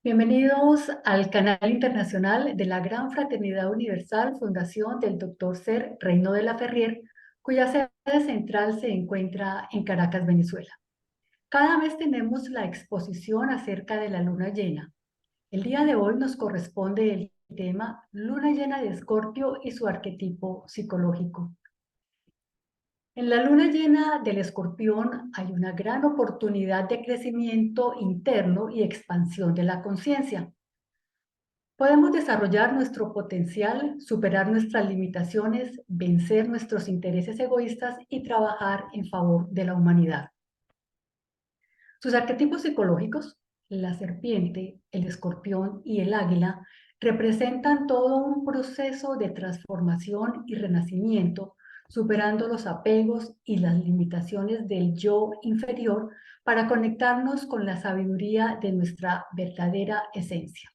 Bienvenidos al canal internacional de la Gran Fraternidad Universal Fundación del Dr. Ser Reino de la Ferrier, cuya sede central se encuentra en Caracas, Venezuela. Cada mes tenemos la exposición acerca de la luna llena. El día de hoy nos corresponde el tema Luna llena de Escorpio y su arquetipo psicológico. En la luna llena del Escorpión hay una gran oportunidad de crecimiento interno y expansión de la conciencia. Podemos desarrollar nuestro potencial, superar nuestras limitaciones, vencer nuestros intereses egoístas y trabajar en favor de la humanidad. Sus arquetipos psicológicos, la serpiente, el escorpión y el águila, representan todo un proceso de transformación y renacimiento, superando los apegos y las limitaciones del yo inferior para conectarnos con la sabiduría de nuestra verdadera esencia.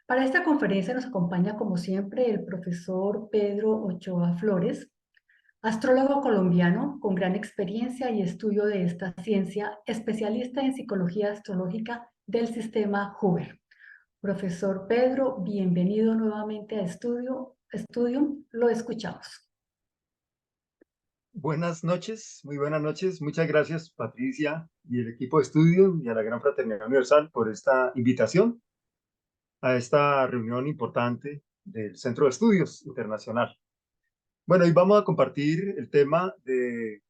Para esta conferencia nos acompaña, como siempre, el profesor Pedro Ochoa Flores, astrólogo colombiano con gran experiencia y estudio de esta ciencia, especialista en psicología astrológica del sistema Hoover. Profesor Pedro, bienvenido nuevamente a Studium, lo escuchamos. Buenas noches, muy buenas noches. Muchas gracias, Patricia y el equipo de estudio y a la Gran Fraternidad Universal por esta invitación a esta reunión importante del Centro de Estudios Internacional. Bueno, hoy vamos a compartir el tema de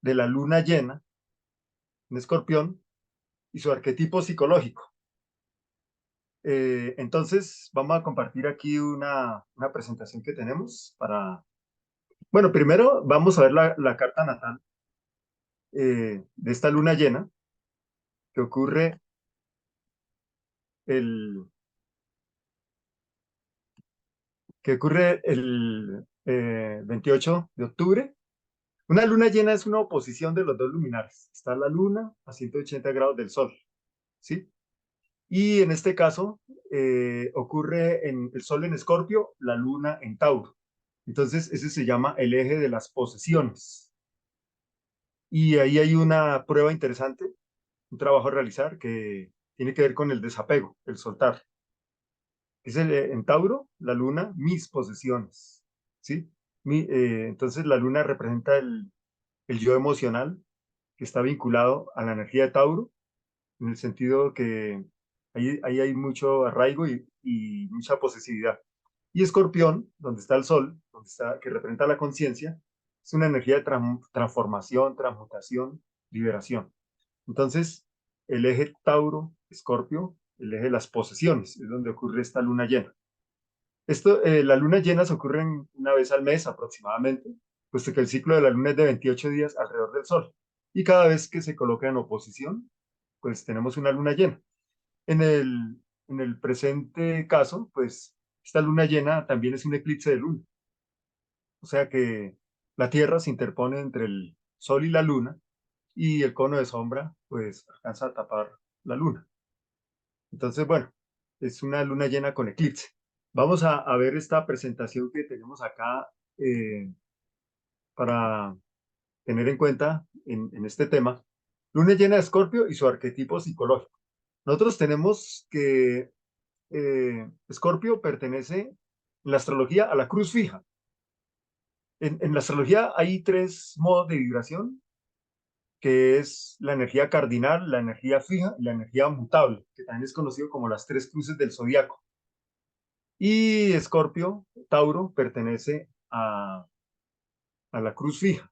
la luna llena en Escorpión y su arquetipo psicológico. Entonces, vamos a compartir aquí una presentación que tenemos para... Bueno, primero vamos a ver la carta natal de esta luna llena que ocurre el el 28 de octubre. Una luna llena es una oposición de los dos luminares. Está la luna a 180 grados del sol, ¿sí? Y en este caso ocurre en el sol en Escorpio, la luna en Tauro. Entonces, ese se llama el eje de las posesiones. Y ahí hay una prueba interesante, un trabajo a realizar que tiene que ver con el desapego, el soltar. Es en Tauro, la luna, mis posesiones, ¿sí? Entonces la luna representa el yo emocional que está vinculado a la energía de Tauro, en el sentido que ahí hay mucho arraigo y mucha posesividad. Y Escorpión, donde está el Sol, que representa la conciencia, es una energía de transformación, transmutación, liberación. Entonces, el eje Tauro-Escorpio, el eje de las posesiones, es donde ocurre esta luna llena. Las lunas llenas ocurren una vez al mes aproximadamente, puesto que el ciclo de la luna es de 28 días alrededor del Sol. Y cada vez que se coloca en oposición, pues tenemos una luna llena. En el presente caso, pues esta luna llena también es un eclipse de luna. O sea que la Tierra se interpone entre el Sol y la luna y el cono de sombra, pues alcanza a tapar la luna. Entonces, bueno, es una luna llena con eclipse. Vamos a ver esta presentación que tenemos acá para tener en cuenta en este tema. Luna llena de Escorpio y su arquetipo psicológico. Nosotros tenemos que Escorpio pertenece en la astrología a la cruz fija. En la astrología hay tres modos de vibración, que es la energía cardinal, la energía fija y la energía mutable, que también es conocido como las tres cruces del zodiaco. Y Escorpio, Tauro, pertenece a la cruz fija,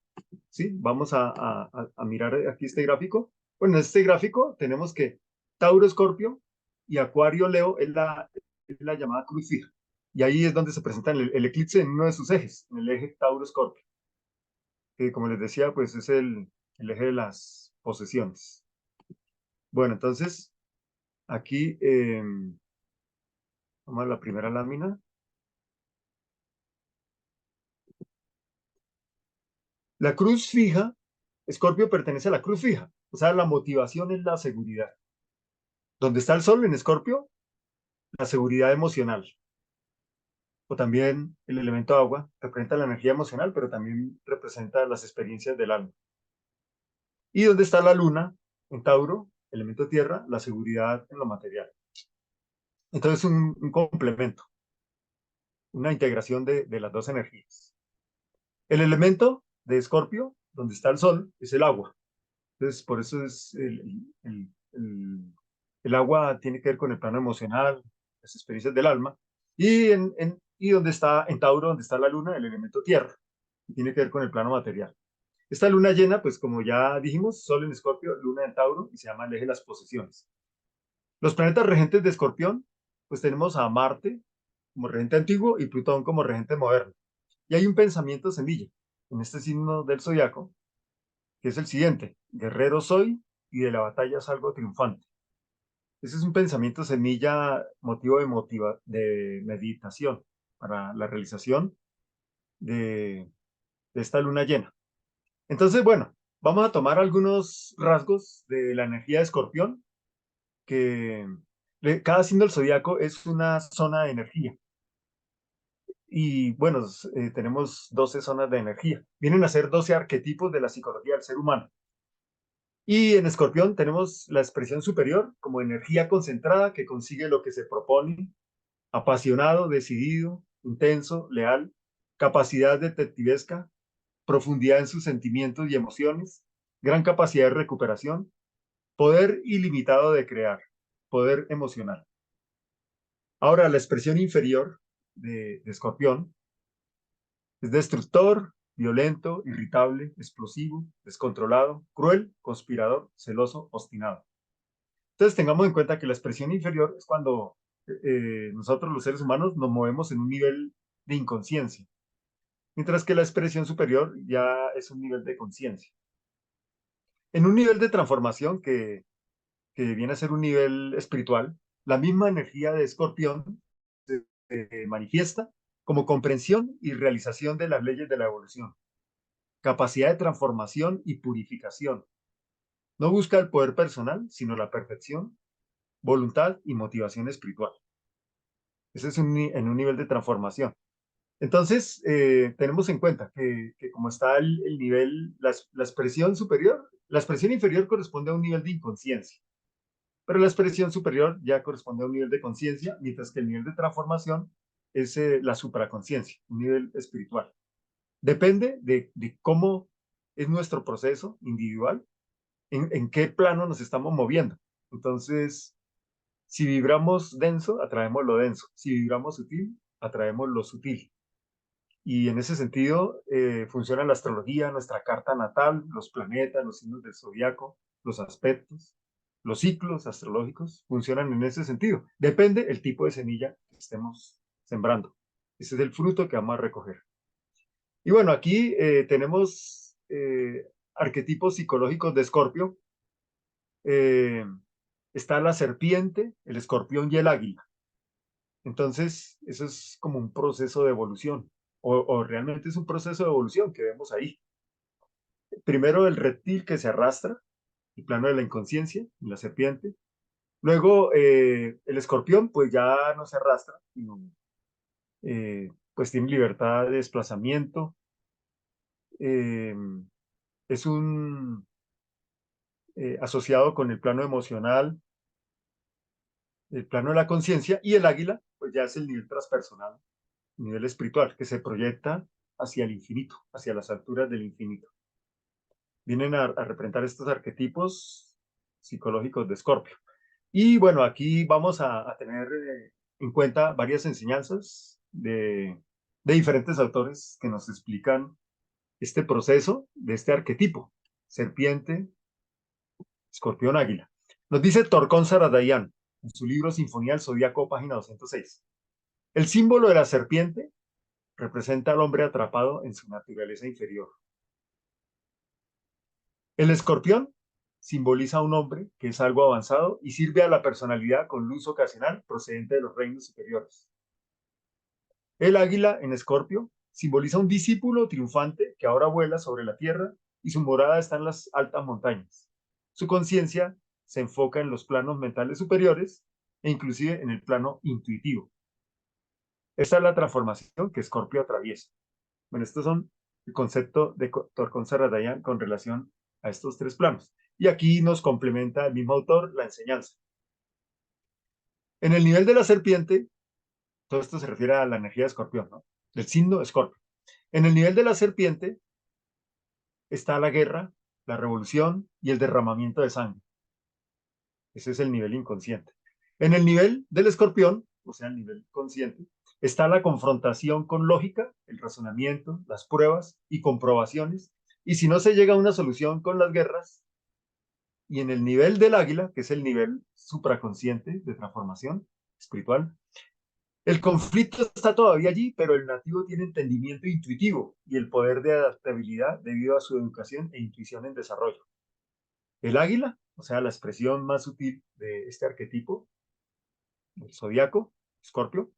¿sí? Vamos a mirar aquí este gráfico. Bueno, en este gráfico tenemos que Tauro, Escorpio y Acuario, Leo es la llamada cruz fija. Y ahí es donde se presenta el eclipse en uno de sus ejes, en el eje Tauro-Escorpio, que como les decía, pues es el eje de las posesiones. Bueno, entonces, aquí vamos a la primera lámina. La cruz fija, Escorpio pertenece a la cruz fija, o sea, la motivación es la seguridad. Donde está el sol en Escorpio, la seguridad emocional, o también el elemento agua, representa la energía emocional, pero también representa las experiencias del alma. Y donde está la luna, en Tauro, elemento tierra, la seguridad en lo material. Entonces, un complemento, una integración de las dos energías. El elemento de Escorpio, donde está el Sol, es el agua. Entonces, por eso es el agua tiene que ver con el plano emocional, las experiencias del alma. Y donde está, en Tauro, donde está la luna, el elemento tierra, que tiene que ver con el plano material. Esta luna llena, pues como ya dijimos, Sol en Escorpio, luna en Tauro, y se llama el eje de las posesiones. Los planetas regentes de Escorpión, pues tenemos a Marte como regente antiguo y Plutón como regente moderno. Y hay un pensamiento semilla en este signo del zodiaco, que es el siguiente: guerrero soy y de la batalla salgo triunfante. Ese es un pensamiento semilla, de meditación para la realización de, de esta luna llena. Entonces, bueno, vamos a tomar algunos rasgos de la energía de Escorpión, que cada signo del zodiaco es una zona de energía. Y bueno, tenemos 12 zonas de energía. Vienen a ser 12 arquetipos de la psicología del ser humano. Y en Escorpión tenemos la expresión superior como energía concentrada que consigue lo que se propone, apasionado, decidido, intenso, leal, capacidad detectivesca, profundidad en sus sentimientos y emociones, gran capacidad de recuperación, poder ilimitado de crear, poder emocional. Ahora, la expresión inferior de Escorpión es destructor, violento, irritable, explosivo, descontrolado, cruel, conspirador, celoso, obstinado. Entonces tengamos en cuenta que la expresión inferior es cuando nosotros los seres humanos nos movemos en un nivel de inconsciencia, mientras que la expresión superior ya es un nivel de conciencia. En un nivel de transformación que viene a ser un nivel espiritual, la misma energía de Escorpión se manifiesta como comprensión y realización de las leyes de la evolución, capacidad de transformación y purificación. No busca el poder personal, sino la perfección, voluntad y motivación espiritual. Ese es en un nivel de transformación. Entonces, tenemos en cuenta que como está el nivel, la expresión superior, la expresión inferior corresponde a un nivel de inconsciencia, pero la expresión superior ya corresponde a un nivel de conciencia, mientras que el nivel de transformación es la supraconciencia, un nivel espiritual. Depende de cómo es nuestro proceso individual, en qué plano nos estamos moviendo. Entonces, si vibramos denso, atraemos lo denso. Si vibramos sutil, atraemos lo sutil. Y en ese sentido funciona la astrología, nuestra carta natal, los planetas, los signos del zodiaco, los aspectos, los ciclos astrológicos funcionan en ese sentido. Depende el tipo de semilla que estemos sembrando. Ese es el fruto que vamos a recoger. Y bueno, aquí tenemos arquetipos psicológicos de Escorpio. Eh, Está la serpiente, el escorpión y el águila. Entonces, eso es como un proceso de evolución, o realmente es un proceso de evolución que vemos ahí. Primero el reptil que se arrastra, el plano de la inconsciencia, la serpiente. Luego el escorpión, pues ya no se arrastra, sino pues tiene libertad de desplazamiento. Eh, es un asociado con el plano emocional, el plano de la conciencia, y el águila, pues ya es el nivel transpersonal, nivel espiritual, que se proyecta hacia el infinito, hacia las alturas del infinito. Vienen a representar estos arquetipos psicológicos de Escorpio. Y bueno, aquí vamos a tener en cuenta varias enseñanzas de diferentes autores que nos explican este proceso de este arquetipo, serpiente, escorpión, águila. Nos dice Torcón Saradayán en su libro Sinfonía del Zodíaco, página 206. El símbolo de la serpiente representa al hombre atrapado en su naturaleza inferior. El escorpión simboliza a un hombre que es algo avanzado y sirve a la personalidad con luz ocasional procedente de los reinos superiores. El águila en Escorpio simboliza a un discípulo triunfante que ahora vuela sobre la tierra y su morada está en las altas montañas. Su conciencia se enfoca en los planos mentales superiores e inclusive en el plano intuitivo. Esta es la transformación que Escorpio atraviesa. Bueno, estos son el concepto de Torcón Saradayan con relación a estos tres planos. Y aquí nos complementa el mismo autor la enseñanza. En el nivel de la serpiente, todo esto se refiere a la energía de Escorpión, ¿no? Del signo de Escorpio. En el nivel de la serpiente está la guerra, la revolución y el derramamiento de sangre. Ese es el nivel inconsciente. En el nivel del escorpión, o sea, el nivel consciente, está la confrontación con lógica, el razonamiento, las pruebas y comprobaciones. Y si no se llega a una solución con las guerras, y en el nivel del águila, que es el nivel supraconsciente de transformación espiritual, el conflicto está todavía allí, pero el nativo tiene entendimiento intuitivo y el poder de adaptabilidad debido a su educación e intuición en desarrollo. El águila, o sea, la expresión más sutil de este arquetipo, el zodiaco, Escorpio,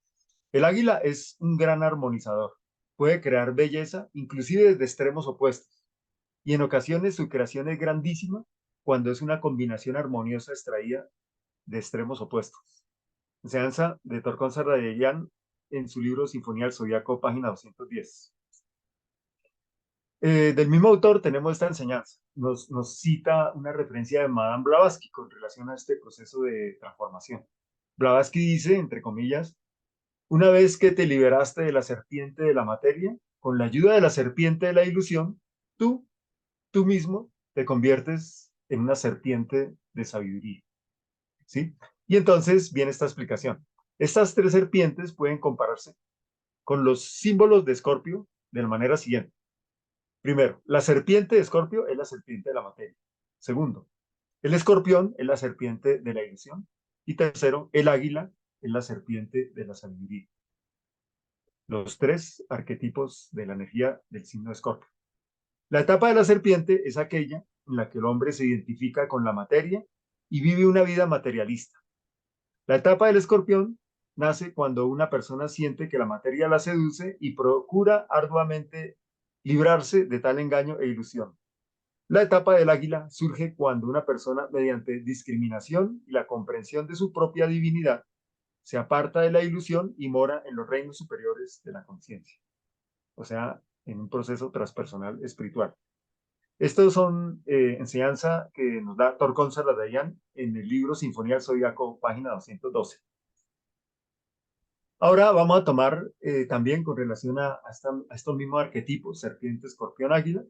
el águila es un gran armonizador. Puede crear belleza, inclusive desde extremos opuestos. Y en ocasiones su creación es grandísima cuando es una combinación armoniosa extraída de extremos opuestos. Enseñanza de Torcón Sarradellan en su libro Sinfonía del Zodiaco, página 210. Del mismo autor tenemos esta enseñanza. Nos cita una referencia de Madame Blavatsky con relación a este proceso de transformación. Blavatsky dice, entre comillas, una vez que te liberaste de la serpiente de la materia, con la ayuda de la serpiente de la ilusión, tú mismo te conviertes en una serpiente de sabiduría. ¿Sí? Y entonces viene esta explicación. Estas tres serpientes pueden compararse con los símbolos de Escorpio de la manera siguiente. Primero, la serpiente de Escorpio es la serpiente de la materia. Segundo, el escorpión es la serpiente de la ilusión. Y tercero, el águila es la serpiente de la sabiduría. Los tres arquetipos de la energía del signo de Escorpio. La etapa de la serpiente es aquella en la que el hombre se identifica con la materia y vive una vida materialista. La etapa del escorpión nace cuando una persona siente que la materia la seduce y procura arduamente librarse de tal engaño e ilusión. La etapa del águila surge cuando una persona, mediante discriminación y la comprensión de su propia divinidad, se aparta de la ilusión y mora en los reinos superiores de la conciencia, o sea, en un proceso transpersonal espiritual. Estos son enseñanza que nos da Torcón Sarradellan en el libro Sinfonía del Zodiaco, página 212. Ahora vamos a tomar también con relación a estos mismos arquetipos, serpiente, escorpión, águila,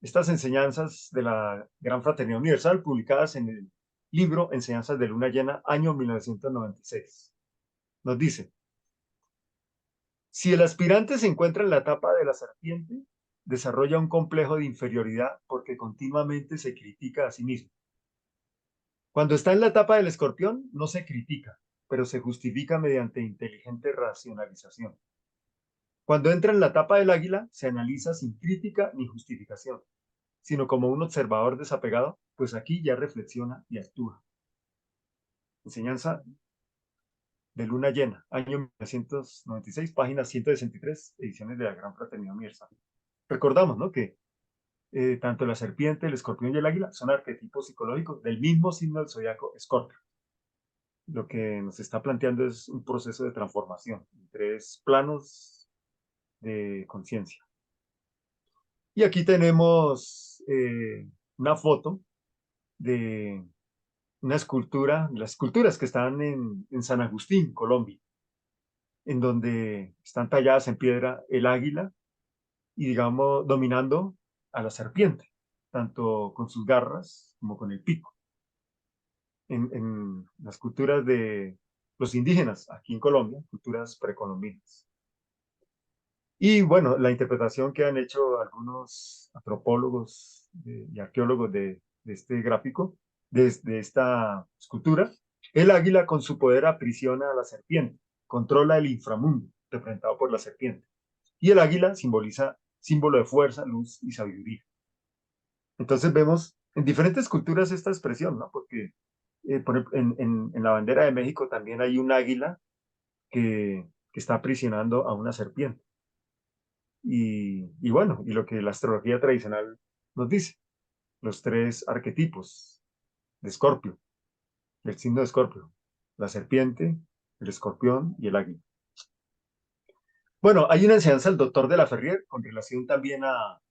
estas enseñanzas de la Gran Fraternidad Universal publicadas en el libro Enseñanzas de Luna Llena, año 1996. Nos dice, si el aspirante se encuentra en la etapa de la serpiente, desarrolla un complejo de inferioridad porque continuamente se critica a sí mismo. Cuando está en la etapa del escorpión, no se critica, pero se justifica mediante inteligente racionalización. Cuando entra en la etapa del águila, se analiza sin crítica ni justificación, sino como un observador desapegado, pues aquí ya reflexiona y actúa. Enseñanza de Luna Llena, año 1996, página 163, ediciones de la Gran Fraternidad Universal. Recordamos, ¿no?, que tanto la serpiente, el escorpión y el águila son arquetipos psicológicos del mismo signo del zodiaco, Escorpio. Lo que nos está planteando es un proceso de transformación en tres planos de conciencia. Y aquí tenemos una foto de una escultura, las esculturas que están en San Agustín, Colombia, en donde están talladas en piedra el águila y, digamos, dominando a la serpiente, tanto con sus garras como con el pico. En las culturas de los indígenas aquí en Colombia, culturas precolombinas. Y bueno, la interpretación que han hecho algunos antropólogos y arqueólogos de este gráfico, de esta escultura, el águila con su poder aprisiona a la serpiente, controla el inframundo, representado por la serpiente. Y el águila simboliza símbolo de fuerza, luz y sabiduría. Entonces vemos en diferentes culturas esta expresión, ¿no? Porque en la bandera de México también hay un águila que está aprisionando a una serpiente. Y bueno, y lo que la astrología tradicional nos dice, los tres arquetipos de Escorpio, del signo de Escorpio, la serpiente, el escorpión y el águila. Bueno, hay una enseñanza del doctor de la Ferrier con relación también a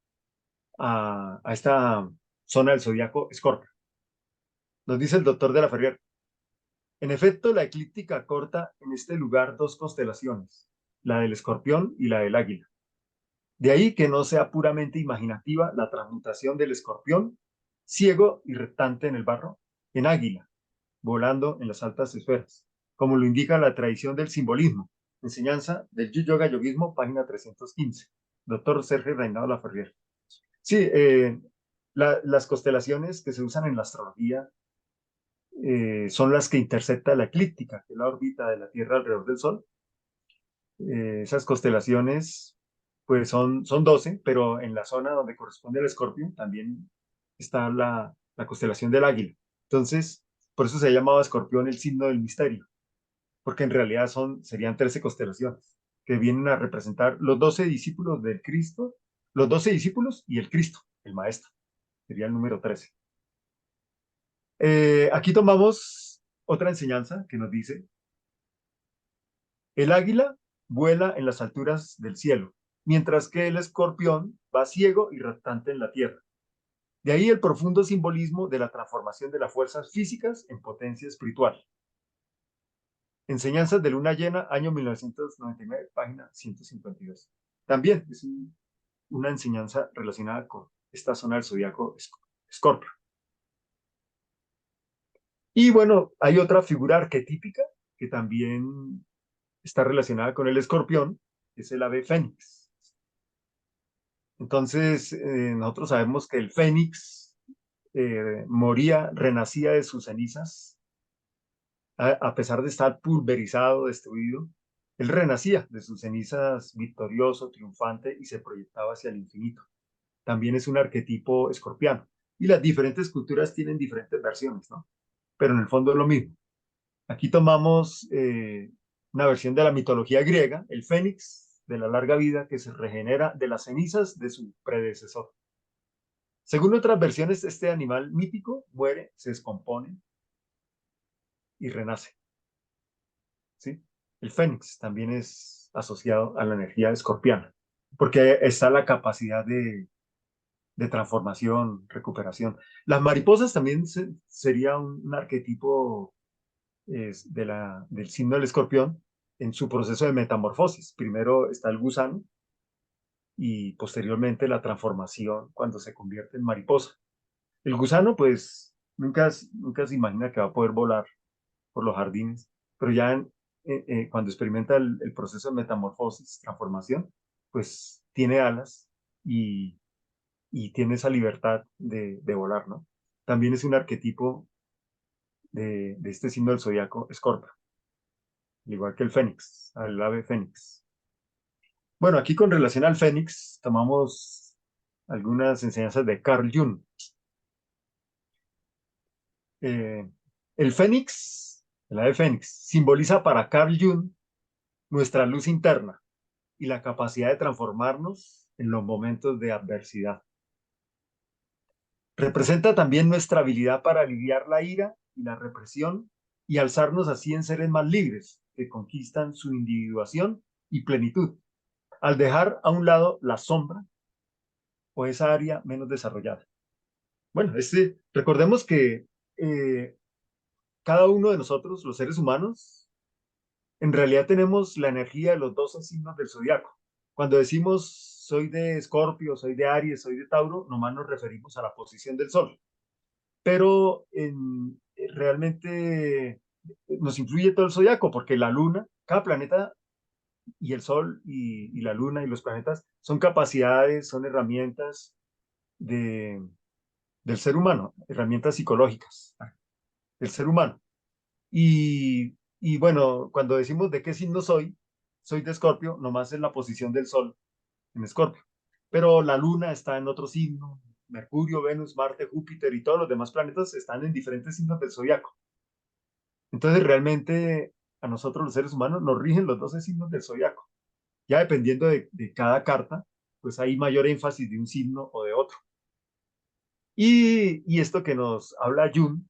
esta zona del zodiaco Escorpio. Nos dice el doctor de la Ferrier, En efecto, la eclíptica corta en este lugar dos constelaciones, la del Escorpión y la del Águila. De ahí que no sea puramente imaginativa la transmutación del Escorpión, ciego y reptante en el barro, en Águila, volando en las altas esferas, como lo indica la tradición del simbolismo, enseñanza del Yoga Yoguismo, página 315, doctor Sergio Reinado Laferrier. Sí, las constelaciones que se usan en la astrología son las que intercepta la eclíptica, que es la órbita de la Tierra alrededor del Sol. Esas constelaciones, pues son 12, pero en la zona donde corresponde al Escorpio también está la constelación del Águila. Entonces, por eso se ha llamado Escorpión el signo del misterio, porque en realidad serían 13 constelaciones que vienen a representar los 12 discípulos del Cristo, los 12 discípulos y el Cristo, el Maestro, sería el número 13. Aquí tomamos otra enseñanza que nos dice, el águila vuela en las alturas del cielo, mientras que el escorpión va ciego y reptante en la tierra. De ahí el profundo simbolismo de la transformación de las fuerzas físicas en potencia espiritual. Enseñanzas de luna llena, año 1999, página 152. También es una enseñanza relacionada con esta zona del zodiaco Escorpio. Y bueno, hay otra figura arquetípica que también está relacionada con el escorpión, que es el ave fénix. Entonces, nosotros sabemos que el fénix moría, renacía de sus cenizas, a pesar de estar pulverizado, destruido, él renacía de sus cenizas victorioso, triunfante y se proyectaba hacia el infinito. También es un arquetipo escorpiano. Y las diferentes culturas tienen diferentes versiones, ¿no? Pero en el fondo es lo mismo. Aquí tomamos una versión de la mitología griega, el fénix de la larga vida que se regenera de las cenizas de su predecesor. Según otras versiones, este animal mítico muere, se descompone y renace. ¿Sí? El fénix también es asociado a la energía escorpiana, porque está la capacidad de transformación, recuperación. Las mariposas también sería un arquetipo del signo del escorpión en su proceso de metamorfosis. Primero está el gusano y posteriormente la transformación cuando se convierte en mariposa. El gusano, pues, nunca se imagina que va a poder volar por los jardines, pero ya cuando experimenta el proceso de metamorfosis, transformación, pues tiene alas y, y tiene esa libertad de volar, ¿no? También es un arquetipo de este signo del zodiaco, Escorpio, igual que el fénix, el ave fénix. Bueno, aquí con relación al fénix, tomamos algunas enseñanzas de Carl Jung. Eh, el fénix, el ave fénix, simboliza para Carl Jung nuestra luz interna y la capacidad de transformarnos en los momentos de adversidad. Representa también nuestra habilidad para aliviar la ira y la represión y alzarnos así en seres más libres que conquistan su individuación y plenitud, al dejar a un lado la sombra o esa área menos desarrollada. Bueno, recordemos que eh, cada uno de nosotros, los seres humanos, en realidad tenemos la energía de los 12 signos del zodiaco. Cuando decimos soy de Escorpio, soy de Aries, soy de Tauro, nomás nos referimos a la posición del Sol. Pero realmente nos influye todo el zodiaco, porque la Luna, cada planeta y el Sol y la Luna y los planetas son capacidades, son herramientas de, del ser humano, herramientas psicológicas del ser humano. Y bueno, cuando decimos de qué signo soy de Escorpio, nomás es la posición del Sol en Escorpio. Pero la Luna está en otro signo, Mercurio, Venus, Marte, Júpiter y todos los demás planetas están en diferentes signos del zodiaco. Entonces realmente a nosotros los seres humanos nos rigen los 12 signos del zodiaco. Ya dependiendo de cada carta, pues hay mayor énfasis de un signo o de otro. Y esto que nos habla Jung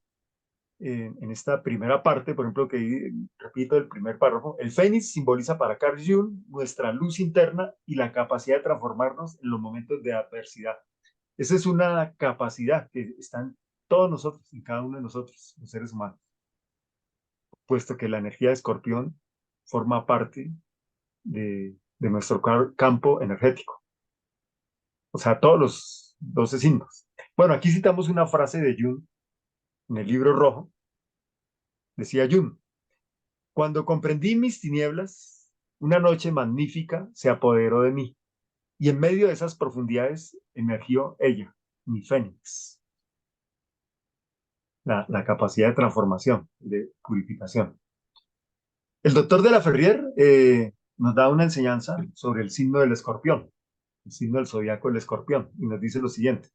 en esta primera parte, por ejemplo, que repito el primer párrafo, el fénix simboliza para Carl Jung nuestra luz interna y la capacidad de transformarnos en los momentos de adversidad. Esa es una capacidad que está en todos nosotros, en cada uno de nosotros, los seres humanos. puesto que la energía de Escorpión forma parte de nuestro campo energético. O sea, todos los 12 signos. Bueno, aquí citamos una frase de Jung en el libro rojo. Decía Jung: cuando comprendí mis tinieblas, una noche magnífica se apoderó de mí, y en medio de esas profundidades emergió ella, mi fénix, la capacidad de transformación, de purificación. El doctor de la Ferrier nos da una enseñanza sobre el signo del escorpión, el signo del zodiaco del escorpión, y nos dice lo siguiente: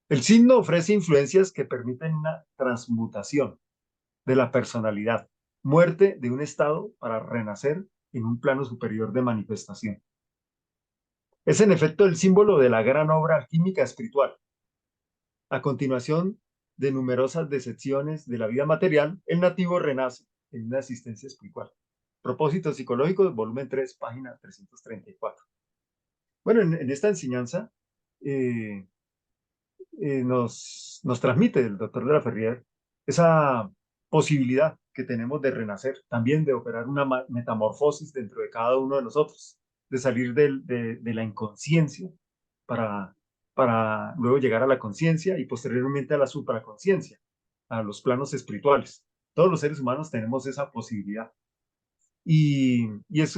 el signo ofrece influencias que permiten una transmutación de la personalidad, muerte de un estado para renacer en un plano superior de manifestación. Es en efecto el símbolo de la gran obra alquímica espiritual. A continuación de numerosas decepciones de la vida material, el nativo renace en una existencia espiritual. Propósitos psicológicos, volumen 3, página 334. Bueno, en esta enseñanza eh, nos transmite el doctor de la Ferrier esa posibilidad que tenemos de renacer, también de operar una metamorfosis dentro de cada uno de nosotros, de salir de la inconsciencia para, para luego llegar a la conciencia y posteriormente a la supraconciencia, a los planos espirituales. Todos los seres humanos tenemos esa posibilidad. Y es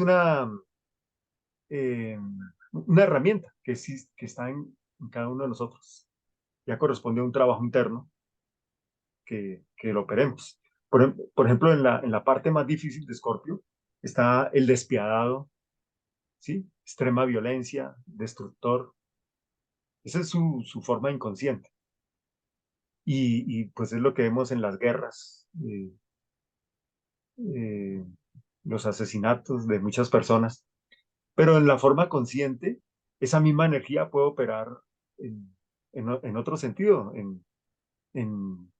eh, una herramienta que está en cada uno de nosotros. Ya corresponde a un trabajo interno que lo operemos. Por ejemplo, en la parte más difícil de Escorpio está el despiadado, ¿sí? Extrema violencia, destructor. Esa es su forma inconsciente. Pues es lo que vemos en las guerras, eh, los asesinatos de muchas personas. Pero en la forma consciente, esa misma energía puede operar en otro sentido, en, en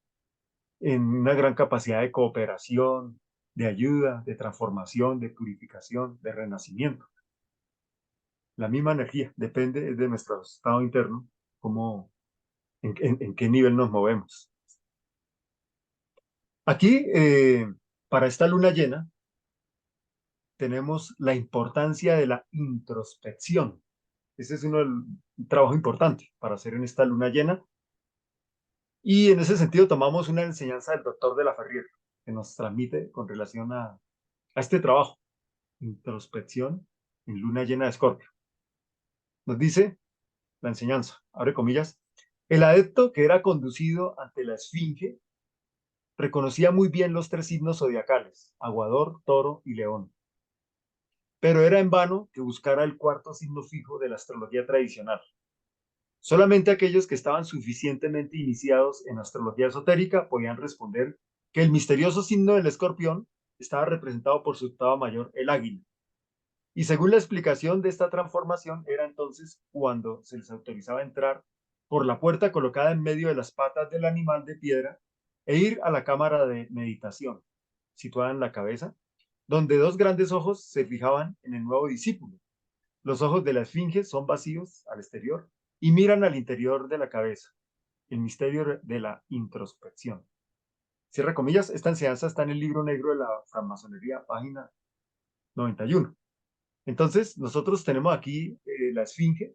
una gran capacidad de cooperación, de ayuda, de transformación, de purificación, de renacimiento. La misma energía depende de nuestro estado interno, cómo, en qué nivel nos movemos. Aquí, para esta luna llena, tenemos la importancia de la introspección. Ese es un trabajo importante para hacer en esta luna llena. Y en ese sentido tomamos una enseñanza del doctor de la Ferrier, que nos transmite con relación a este trabajo, introspección en luna llena de Escorpio. Nos dice la enseñanza, abre comillas: el adepto que era conducido ante la esfinge reconocía muy bien los tres signos zodiacales, aguador, toro y león, pero era en vano que buscara el cuarto signo fijo de la astrología tradicional. Solamente aquellos que estaban suficientemente iniciados en astrología esotérica podían responder que el misterioso signo del escorpión estaba representado por su octava mayor, el águila. Y según la explicación de esta transformación, era entonces cuando se les autorizaba entrar por la puerta colocada en medio de las patas del animal de piedra e ir a la cámara de meditación, situada en la cabeza, donde dos grandes ojos se fijaban en el nuevo discípulo. Los ojos de la esfinge son vacíos al exterior y miran al interior de la cabeza, el misterio de la introspección. Cierra comillas, esta enseñanza está en el libro negro de la francmasonería, página 91. Entonces, nosotros tenemos aquí la esfinge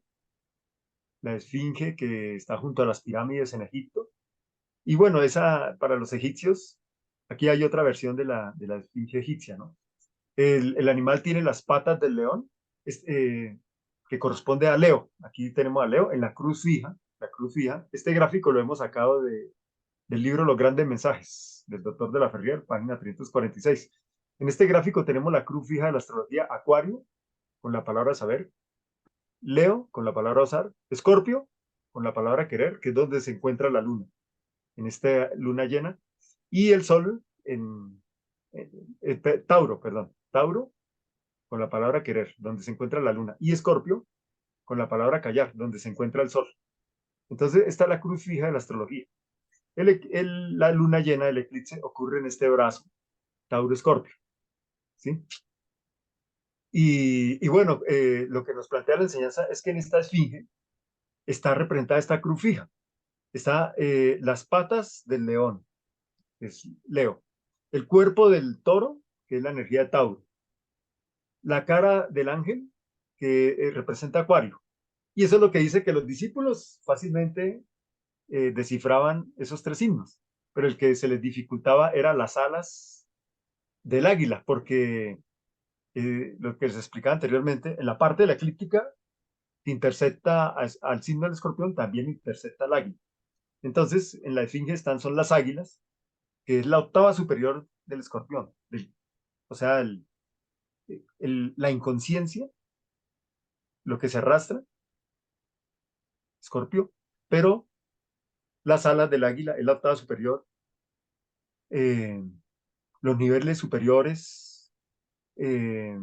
que está junto a las pirámides en Egipto. Y bueno, esa para los egipcios, aquí hay otra versión de la esfinge egipcia, ¿no? El animal tiene las patas del león, es, que corresponde a Leo. Aquí tenemos a Leo en la cruz fija, la cruz fija. Este gráfico lo hemos sacado del libro Los Grandes Mensajes, del doctor de la Ferrier, página 346. En este gráfico tenemos la cruz fija de la astrología: Acuario, con la palabra saber; Leo, con la palabra osar; Escorpio, con la palabra querer, que es donde se encuentra la luna, en esta luna llena; y el sol Tauro, perdón, Tauro, con la palabra querer, donde se encuentra la luna; y Escorpio, con la palabra callar, donde se encuentra el sol. Entonces, esta es la cruz fija de la astrología. La luna llena del eclipse ocurre en este brazo, Tauro-Escorpio, ¿sí? Y bueno, lo que nos plantea la enseñanza es que en esta esfinge está representada esta cruz fija. Está las patas del león, es Leo. el cuerpo del toro, que es la energía de Tauro, la cara del ángel, que representa Acuario. Y eso es lo que dice que los discípulos fácilmente descifraban esos tres signos, pero el que se les dificultaba era las alas del águila, porque lo que les explicaba anteriormente, en la parte de la eclíptica que intersecta al signo del escorpión, también intersecta al águila. Entonces, en la esfinge están son las águilas, que es la octava superior del escorpión, o sea, la inconsciencia, lo que se arrastra, escorpio, pero las alas del águila es la octava superior, eh, los niveles superiores, eh,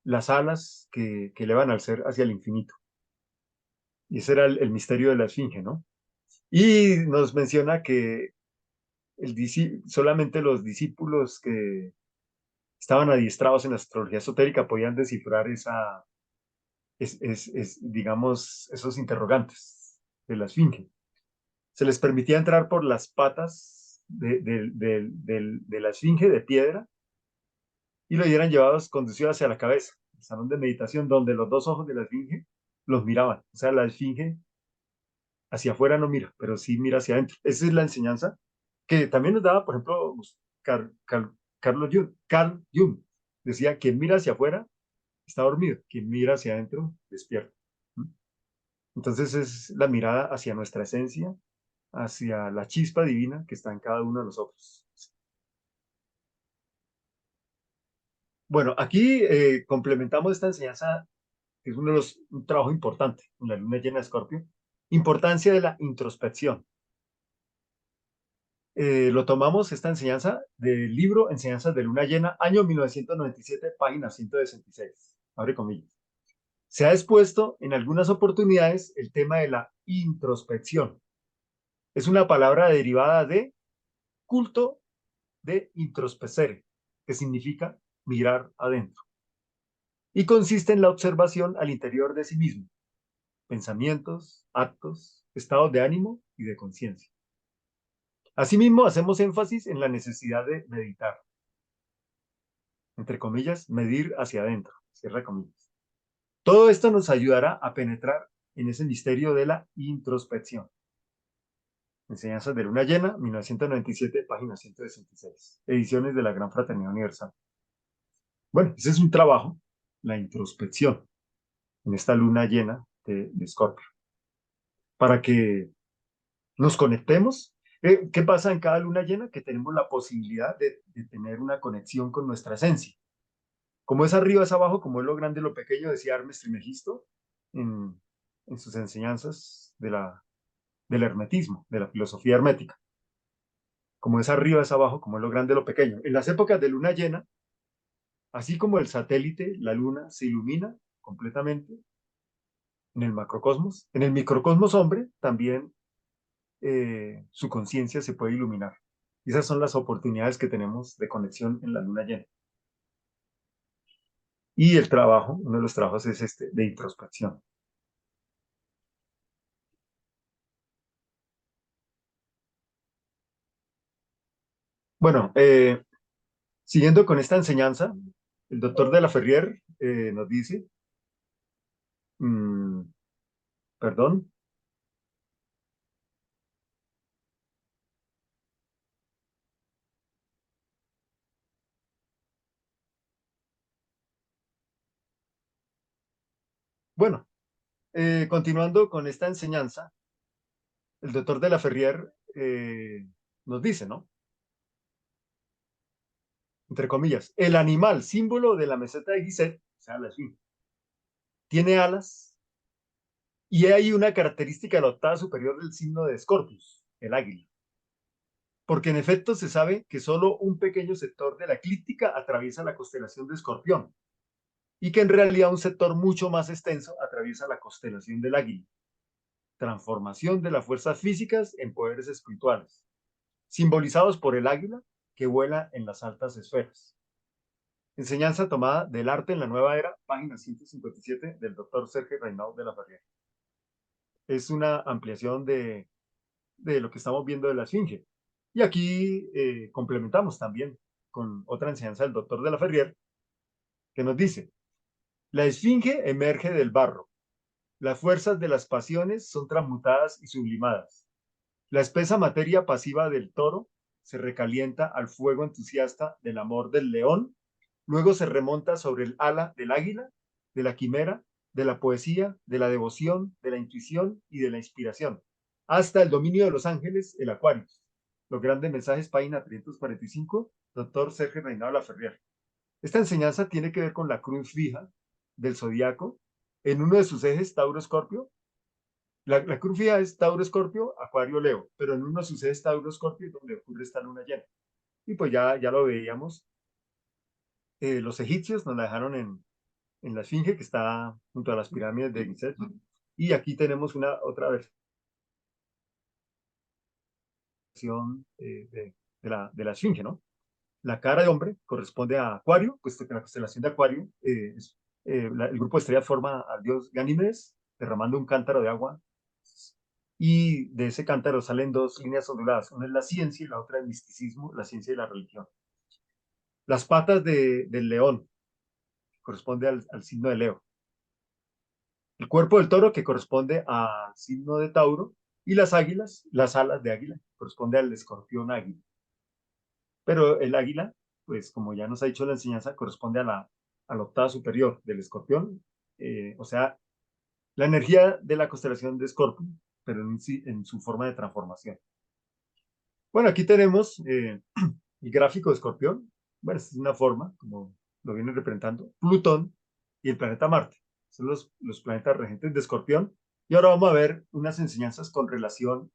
las alas que elevan al ser hacia el infinito. Y ese era el misterio de la esfinge, ¿no? Y nos menciona que solamente los discípulos que estaban adiestrados en la astrología esotérica podían descifrar digamos, esos interrogantes de la esfinge. Se les permitía entrar por las patas de la esfinge de piedra y lo eran llevados, conducidos hacia la cabeza, el salón de meditación, donde los dos ojos de la esfinge los miraban. O sea, la esfinge hacia afuera no mira, pero sí mira hacia adentro. Esa es la enseñanza que también nos daba, por ejemplo, Carl Jung. Decía, quien mira hacia afuera está dormido, quien mira hacia adentro despierta. Entonces es la mirada hacia nuestra esencia, hacia la chispa divina que está en cada uno de nosotros. Bueno, aquí complementamos esta enseñanza, que es un trabajo importante en la luna llena de Escorpio, importancia de la introspección. Lo tomamos esta enseñanza del libro Enseñanzas de Luna Llena, año 1997, página 166. Abre comillas. Se ha expuesto en algunas oportunidades el tema de la introspección. Es una palabra derivada de culto de introspecere, que significa mirar adentro. Y consiste en la observación al interior de sí mismo, pensamientos, actos, estados de ánimo y de conciencia. Asimismo, hacemos énfasis en la necesidad de meditar, entre comillas, medir hacia adentro, cierra comillas. Todo esto nos ayudará a penetrar en ese misterio de la introspección. Enseñanzas de Luna Llena, 1997, página 166. Ediciones de la Gran Fraternidad Universal. Bueno, ese es un trabajo, la introspección, en esta luna llena de Escorpio, para que nos conectemos. ¿Qué pasa en cada luna llena? Que tenemos la posibilidad de tener una conexión con nuestra esencia. Como es arriba es abajo, como es lo grande lo pequeño, decía Hermes Trismegisto en sus enseñanzas del hermetismo, de la filosofía hermética. Como es arriba es abajo, como es lo grande lo pequeño. En las épocas de luna llena, así como el satélite, la luna, se ilumina completamente en el macrocosmos, en el microcosmos hombre también su conciencia se puede iluminar. Y esas son las oportunidades que tenemos de conexión en la luna llena. Y el trabajo, uno de los trabajos es este, de introspección. Bueno, siguiendo con esta enseñanza, el doctor de la Ferrier nos dice, mmm, perdón, bueno, continuando con esta enseñanza, el doctor de la Ferrier nos dice, ¿no? Entre comillas, el animal símbolo de la meseta de Gizeh, o sea, la esfinge, tiene alas y hay una característica de la octava superior del signo de Scorpius, el águila. Porque en efecto se sabe que solo un pequeño sector de la eclíptica atraviesa la constelación de Escorpión y que en realidad un sector mucho más extenso atraviesa la constelación del águila. Transformación de las fuerzas físicas en poderes espirituales, simbolizados por el águila que vuela en las altas esferas. Enseñanza tomada del arte en la nueva era, página 157 del doctor Sergio Reynaud de la Ferrier. Es una ampliación de lo que estamos viendo de la esfinge. Y aquí complementamos también con otra enseñanza del doctor de la Ferrier, que nos dice, la esfinge emerge del barro, las fuerzas de las pasiones son transmutadas y sublimadas. La espesa materia pasiva del toro se recalienta al fuego entusiasta del amor del león, luego se remonta sobre el ala del águila, de la quimera, de la poesía, de la devoción, de la intuición y de la inspiración, hasta el dominio de los ángeles, el acuario. Los grandes mensajes, página 345, doctor Sergio Reinado Laferrier. Esta enseñanza tiene que ver con la cruz fija del zodiaco en uno de sus ejes Tauro-Escorpio. La cruz fija es Tauro-Escorpio, Acuario-Leo, pero en uno de sus ejes Tauro-Escorpio es donde ocurre esta luna llena. Y pues ya lo veíamos. Los egipcios nos la dejaron en la Esfinge, que está junto a las pirámides de Gizeh. Y aquí tenemos otra versión de la Esfinge, ¿no? La cara de hombre corresponde a Acuario, puesto que la constelación de Acuario el grupo de estrellas forma al dios Ganímedes derramando un cántaro de agua, y de ese cántaro salen dos líneas onduladas, una es la ciencia y la otra el misticismo, la ciencia y la religión. Las patas del león, que corresponde al signo de Leo, el cuerpo del toro, que corresponde al signo de Tauro, y las águilas, las alas de águila, corresponde al escorpión águila. Pero el águila, pues como ya nos ha dicho la enseñanza, corresponde a la octava superior del escorpión, o sea, la energía de la constelación de Escorpio, pero en su forma de transformación. Bueno, aquí tenemos el gráfico de Escorpión. Bueno, esta es una forma, como lo vienen representando, Plutón y el planeta Marte. Son los planetas regentes de Escorpión. Y ahora vamos a ver unas enseñanzas con relación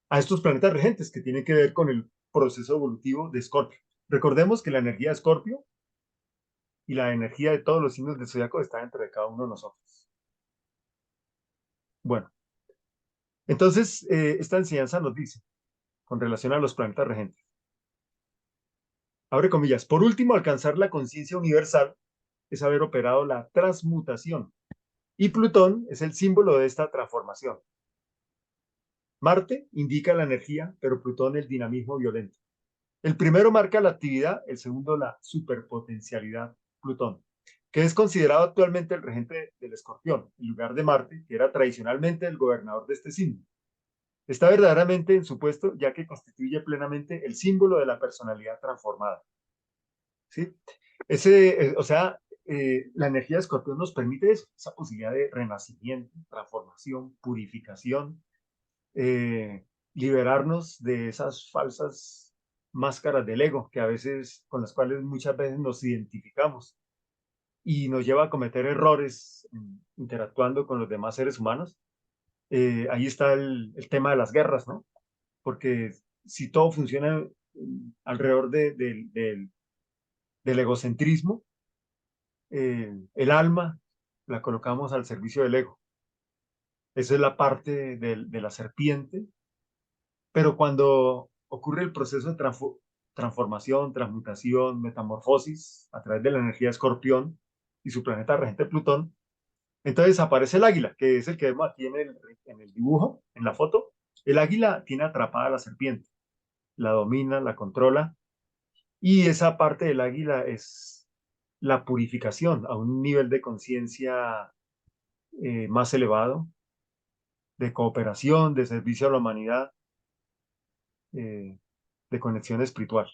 a estos planetas regentes que tienen que ver con el proceso evolutivo de Escorpio. Recordemos que la energía de Escorpio y la energía de todos los signos del zodiaco está dentro de cada uno de nosotros. Bueno, entonces esta enseñanza nos dice, con relación a los planetas regentes, abre comillas, por último, alcanzar la conciencia universal es haber operado la transmutación, y Plutón es el símbolo de esta transformación. Marte indica la energía, pero Plutón el dinamismo violento. El primero marca la actividad, el segundo la superpotencialidad, Plutón, que es considerado actualmente el regente del Escorpión, en lugar de Marte, que era tradicionalmente el gobernador de este signo. Está verdaderamente en su puesto, ya que constituye plenamente el símbolo de la personalidad transformada. ¿Sí? O sea, la energía de Escorpión nos permite eso, esa posibilidad de renacimiento, transformación, purificación, liberarnos de esas falsas máscaras del ego que a veces, con las cuales muchas veces nos identificamos y nos lleva a cometer errores interactuando con los demás seres humanos. Ahí está el tema de las guerras, ¿no? Porque si todo funciona alrededor del egocentrismo, el alma la colocamos al servicio del ego. Esa es la parte de la serpiente, pero cuando ocurre el proceso de transformación, transmutación, metamorfosis a través de la energía de Escorpión y su planeta regente Plutón, entonces aparece el águila, que es el que vemos aquí en el dibujo, en la foto. El águila tiene atrapada a la serpiente, la domina, la controla, y esa parte del águila es la purificación a un nivel de conciencia más elevado, de cooperación, de servicio a la humanidad, eh, de conexión espiritual.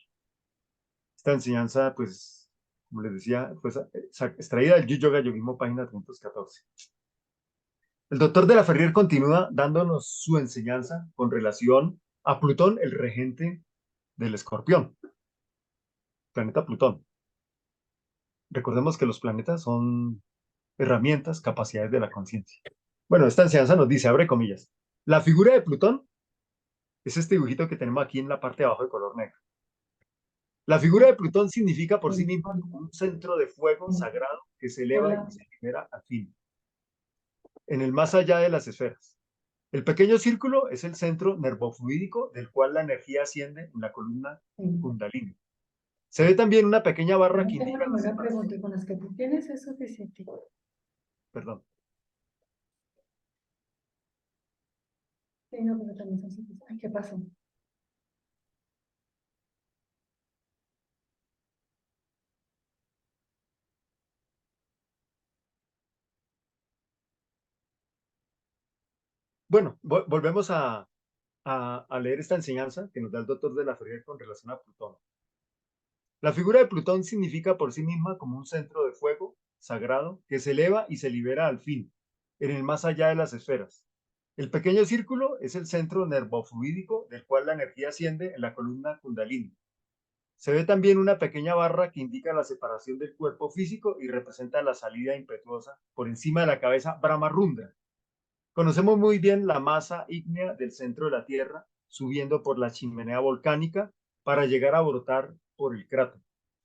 Esta enseñanza, pues, como les decía, pues, extraída del Yoga Yogismo, página 314. El doctor de la Ferrier continúa dándonos su enseñanza con relación a Plutón, el regente del Escorpión, planeta Plutón. Recordemos que los planetas son herramientas, capacidades de la conciencia. Bueno, esta enseñanza nos dice, abre comillas, la figura de Plutón es este dibujito que tenemos aquí en la parte de abajo de color negro. La figura de Plutón significa por sí misma un centro de fuego sagrado que se eleva y se libera al fin, en el más allá de las esferas. El pequeño círculo es el centro nervofluídico del cual la energía asciende en la columna Kundalini. Se ve también una pequeña barra que indica la separación. Con las que tú tienes es suficiente. Perdón. Sí, no, pero también son suficientes. Ay, ¿qué pasó? Bueno, volvemos a leer esta enseñanza que nos da el doctor de la Ferrier con relación a Plutón. La figura de Plutón significa por sí misma como un centro de fuego sagrado que se eleva y se libera al fin, en el más allá de las esferas. El pequeño círculo es el centro nervofluídico del cual la energía asciende en la columna Kundalini. Se ve también una pequeña barra que indica la separación del cuerpo físico y representa la salida impetuosa por encima de la cabeza Brahmarundra. Conocemos muy bien la masa ígnea del centro de la Tierra subiendo por la chimenea volcánica para llegar a brotar por el cráter.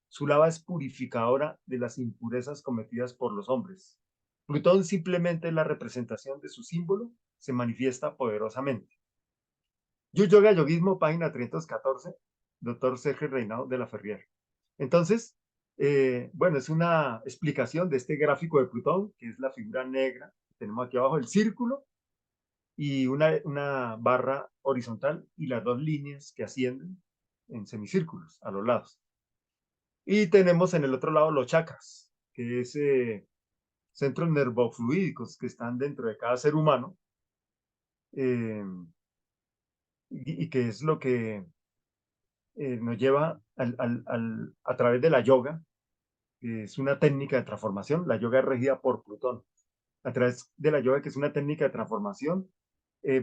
Su lava es purificadora de las impurezas cometidas por los hombres. Plutón simplemente es la representación de su símbolo, se manifiesta poderosamente. Yoga Yoguismo, página 314, doctor Sergio Reinado de la Ferrier. Entonces, bueno, es una explicación de este gráfico de Plutón, que es la figura negra. Tenemos aquí abajo el círculo y una barra horizontal y las dos líneas que ascienden en semicírculos a los lados. Y tenemos en el otro lado los chakras, que es centros nervofluídicos que están dentro de cada ser humano eh, y que es lo que nos lleva a través de la yoga, que es una técnica de transformación. La yoga es regida por Plutón. A través de la yoga, que es una técnica de transformación,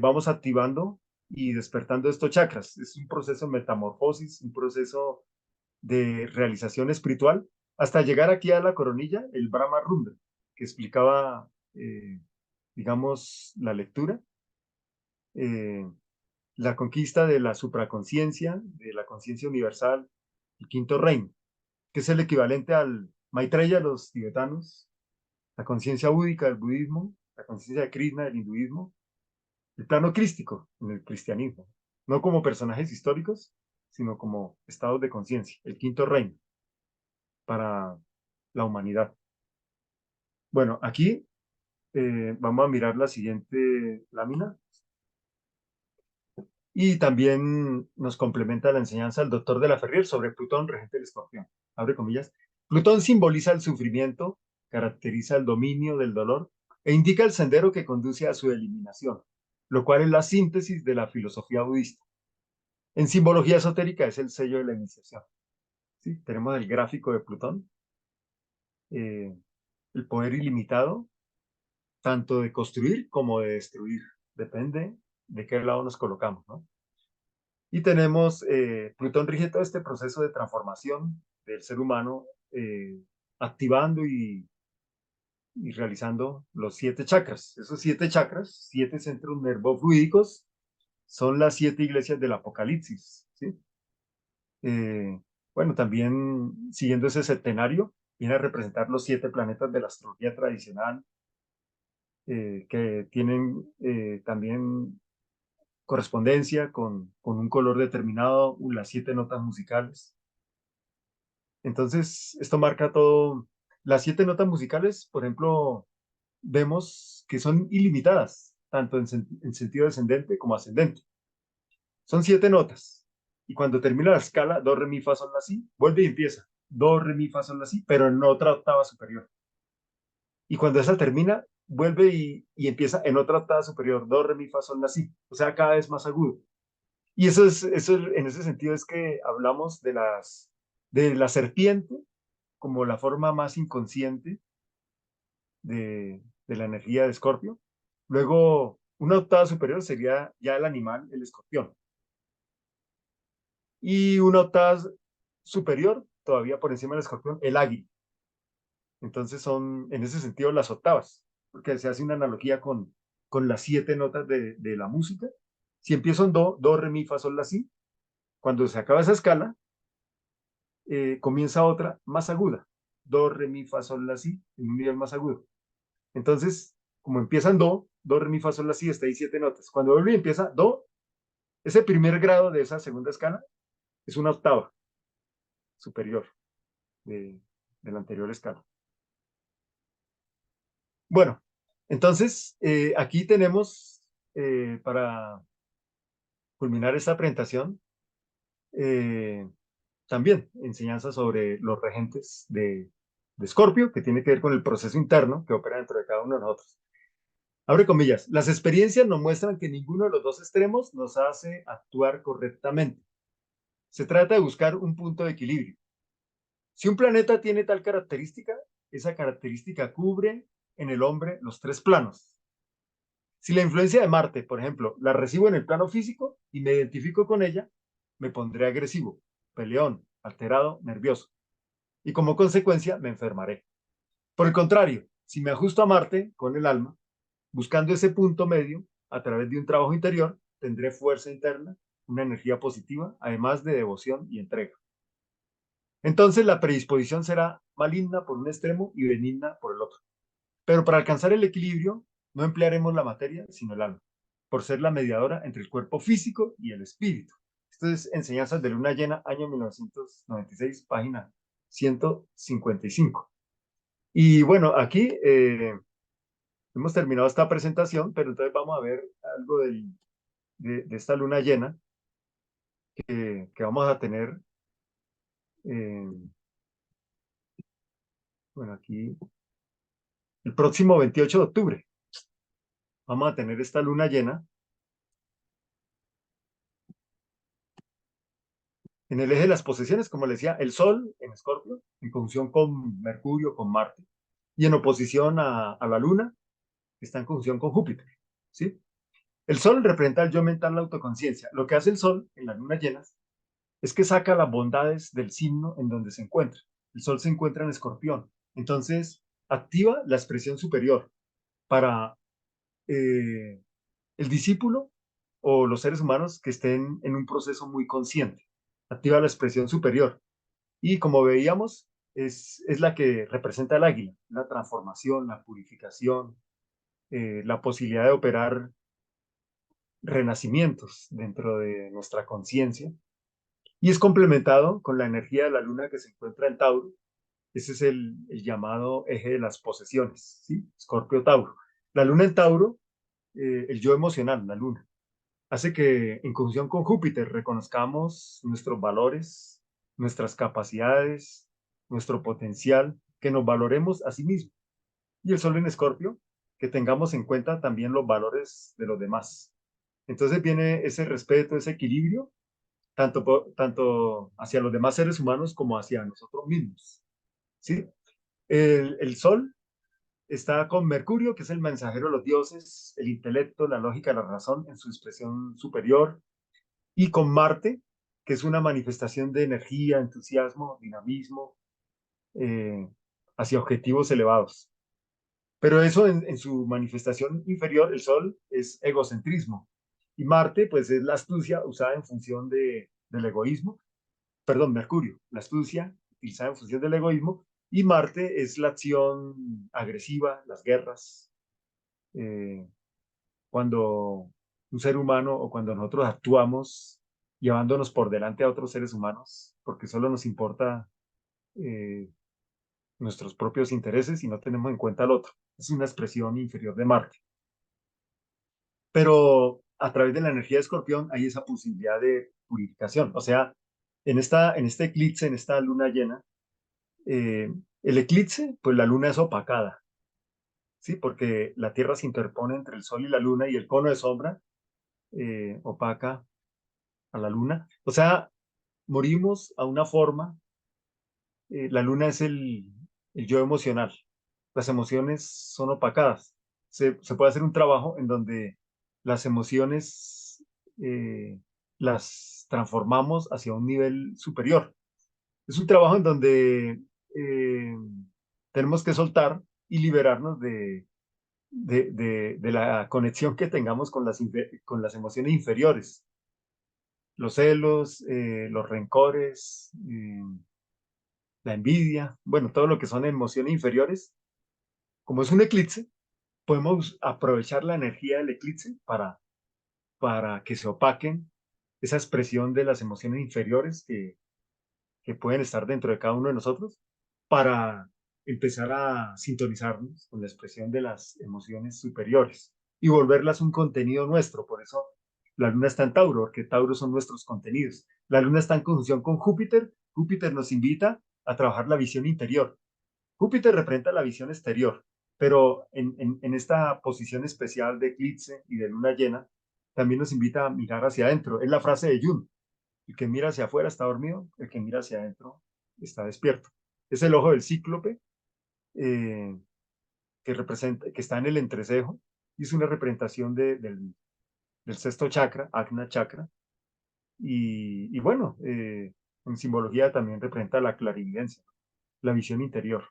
vamos activando y despertando estos chakras. Es un proceso de metamorfosis, un proceso de realización espiritual, hasta llegar aquí a la coronilla, el Brahma Rundra, que explicaba, digamos, la lectura, eh, la conquista de la supraconciencia, de la conciencia universal, el quinto reino, que es el equivalente al Maitreya de los tibetanos, la conciencia búdica del budismo, la conciencia de Krishna del hinduismo, el plano crístico en el cristianismo, no como personajes históricos, sino como estados de conciencia, el quinto reino para la humanidad. Bueno, aquí vamos a mirar la siguiente lámina y también nos complementa la enseñanza del doctor de la Ferrier sobre Plutón, regente del Escorpión. Abre comillas. Plutón simboliza el sufrimiento, caracteriza el dominio del dolor e indica el sendero que conduce a su eliminación, lo cual es la síntesis de la filosofía budista. En simbología esotérica es el sello de la iniciación. ¿Sí? Tenemos el gráfico de Plutón, eh, el poder ilimitado, tanto de construir como de destruir. Depende de qué lado nos colocamos, ¿no? Y tenemos, Plutón rige todo este proceso de transformación del ser humano, activando y realizando los 7 chakras. Esos 7 chakras, 7 centros nervofluídicos, son las 7 iglesias del Apocalipsis, ¿sí? Eh, bueno, también siguiendo ese centenario, viene a representar los 7 planetas de la astrología tradicional, que tienen también correspondencia con un color determinado, las 7 notas musicales. Entonces, esto marca todo. Las 7 notas musicales, por ejemplo, vemos que son ilimitadas, tanto en sentido descendente como ascendente. Son 7 notas. Y cuando termina la escala, do, re, mi, fa, sol, la, si, vuelve y empieza. Do, re, mi, fa, sol, la, si, pero en otra octava superior. Y cuando esa termina, vuelve y empieza en otra octava superior. Do, re, mi, fa, sol, la, si. O sea, cada vez más agudo. Y en ese sentido es que hablamos de la serpiente como la forma más inconsciente de la energía de Escorpio. Luego, una octava superior sería ya el animal, el escorpión. Y una octava superior, todavía por encima del escorpión, el águila. Entonces son, en ese sentido, las octavas, porque se hace una analogía con las 7 notas de la música. Si empiezo en do, do, re, mi, fa, sol, la, si, cuando se acaba esa escala, comienza otra más aguda. Do, re, mi, fa, sol, la, si, en un nivel más agudo. Entonces, como empieza en do, do, re, mi, fa, sol, la, si, está ahí 7 notas. Cuando vuelve y empieza do, ese primer grado de esa segunda escala es una octava superior de, de la anterior escala. Bueno, entonces, aquí tenemos, para culminar esta presentación, eh, también enseñanza sobre los regentes de Escorpio, que tiene que ver con el proceso interno que opera dentro de cada uno de nosotros. Abre comillas, las experiencias nos muestran que ninguno de los dos extremos nos hace actuar correctamente. Se trata de buscar un punto de equilibrio. Si un planeta tiene tal característica, esa característica cubre en el hombre los tres planos. Si la influencia de Marte, por ejemplo, la recibo en el plano físico y me identifico con ella, me pondré agresivo, peleón, alterado, nervioso. Y como consecuencia me enfermaré. Por el contrario, si me ajusto a Marte con el alma, buscando ese punto medio a través de un trabajo interior, tendré fuerza interna, una energía positiva, además de devoción y entrega. Entonces la predisposición será maligna por un extremo y benigna por el otro. Pero para alcanzar el equilibrio, no emplearemos la materia, sino el alma, por ser la mediadora entre el cuerpo físico y el espíritu. Esto es Enseñanzas de Luna Llena, año 1996, página 155. Y bueno, aquí hemos terminado esta presentación, pero entonces vamos a ver algo de esta luna llena que vamos a tener. eh, bueno, aquí el próximo 28 de octubre vamos a tener esta luna llena en el eje de las posesiones, como le decía, el Sol en Escorpio, en conjunción con Mercurio, con Marte, y en oposición a la Luna, que está en conjunción con Júpiter. ¿Sí? El Sol representa el yo mental, la autoconciencia. Lo que hace el Sol en las lunas llenas es que saca las bondades del signo en donde se encuentra. El Sol se encuentra en Escorpión. Entonces, activa la expresión superior para el discípulo o los seres humanos que estén en un proceso muy consciente. Activa la expresión superior. Y como veíamos, es la que representa el águila, la transformación, la purificación, la posibilidad de operar renacimientos dentro de nuestra conciencia. Y es complementado con la energía de la luna que se encuentra en Tauro. Ese es el llamado eje de las posesiones, ¿sí? Escorpio-Tauro. La luna en Tauro, el yo emocional, la luna, hace que en conjunción con Júpiter reconozcamos nuestros valores, nuestras capacidades, nuestro potencial, que nos valoremos a sí mismos. Y el Sol en Escorpio, que tengamos en cuenta también los valores de los demás. Entonces viene ese respeto, ese equilibrio, tanto hacia los demás seres humanos como hacia nosotros mismos. ¿Sí? El Sol está con Mercurio, que es el mensajero de los dioses, el intelecto, la lógica, la razón en su expresión superior, y con Marte, que es una manifestación de energía, entusiasmo, dinamismo, eh, hacia objetivos elevados. Pero eso en su manifestación inferior, el Sol, es egocentrismo. Y Marte, pues es la astucia usada en función del egoísmo. Perdón, Mercurio, la astucia utilizada en función del egoísmo. Y Marte es la acción agresiva, las guerras. Eh, Cuando un ser humano o cuando nosotros actuamos llevándonos por delante a otros seres humanos, porque solo nos importa eh, nuestros propios intereses y no tenemos en cuenta al otro. Es una expresión inferior de Marte. Pero a través de la energía de Escorpión hay esa posibilidad de purificación. O sea, en este eclipse, en esta luna llena, el eclipse, pues la luna es opacada, ¿sí? Porque la Tierra se interpone entre el Sol y la luna y el cono de sombra opaca a la luna. O sea, morimos a una forma, la luna es el yo emocional, las emociones son opacadas. Se puede hacer un trabajo en donde las emociones las transformamos hacia un nivel superior. Es un trabajo en donde eh, tenemos que soltar y liberarnos de la conexión que tengamos con las emociones inferiores, los celos, los rencores, la envidia, bueno, todo lo que son emociones inferiores. Como es un eclipse, podemos aprovechar la energía del eclipse para que se opaquen esa expresión de las emociones inferiores que pueden estar dentro de cada uno de nosotros para empezar a sintonizarnos con la expresión de las emociones superiores y volverlas un contenido nuestro. Por eso la luna está en Tauro, porque Tauro son nuestros contenidos. La luna está en conjunción con Júpiter. Júpiter nos invita a trabajar la visión interior. Júpiter representa la visión exterior, pero en esta posición especial de eclipse y de luna llena, también nos invita a mirar hacia adentro. Es la frase de Jung: el que mira hacia afuera está dormido, el que mira hacia adentro está despierto. Es el ojo del cíclope, eh, que está en el entrecejo, y es una representación del sexto chakra, Ajna chakra, y bueno, en simbología también representa la clarividencia, la visión interior.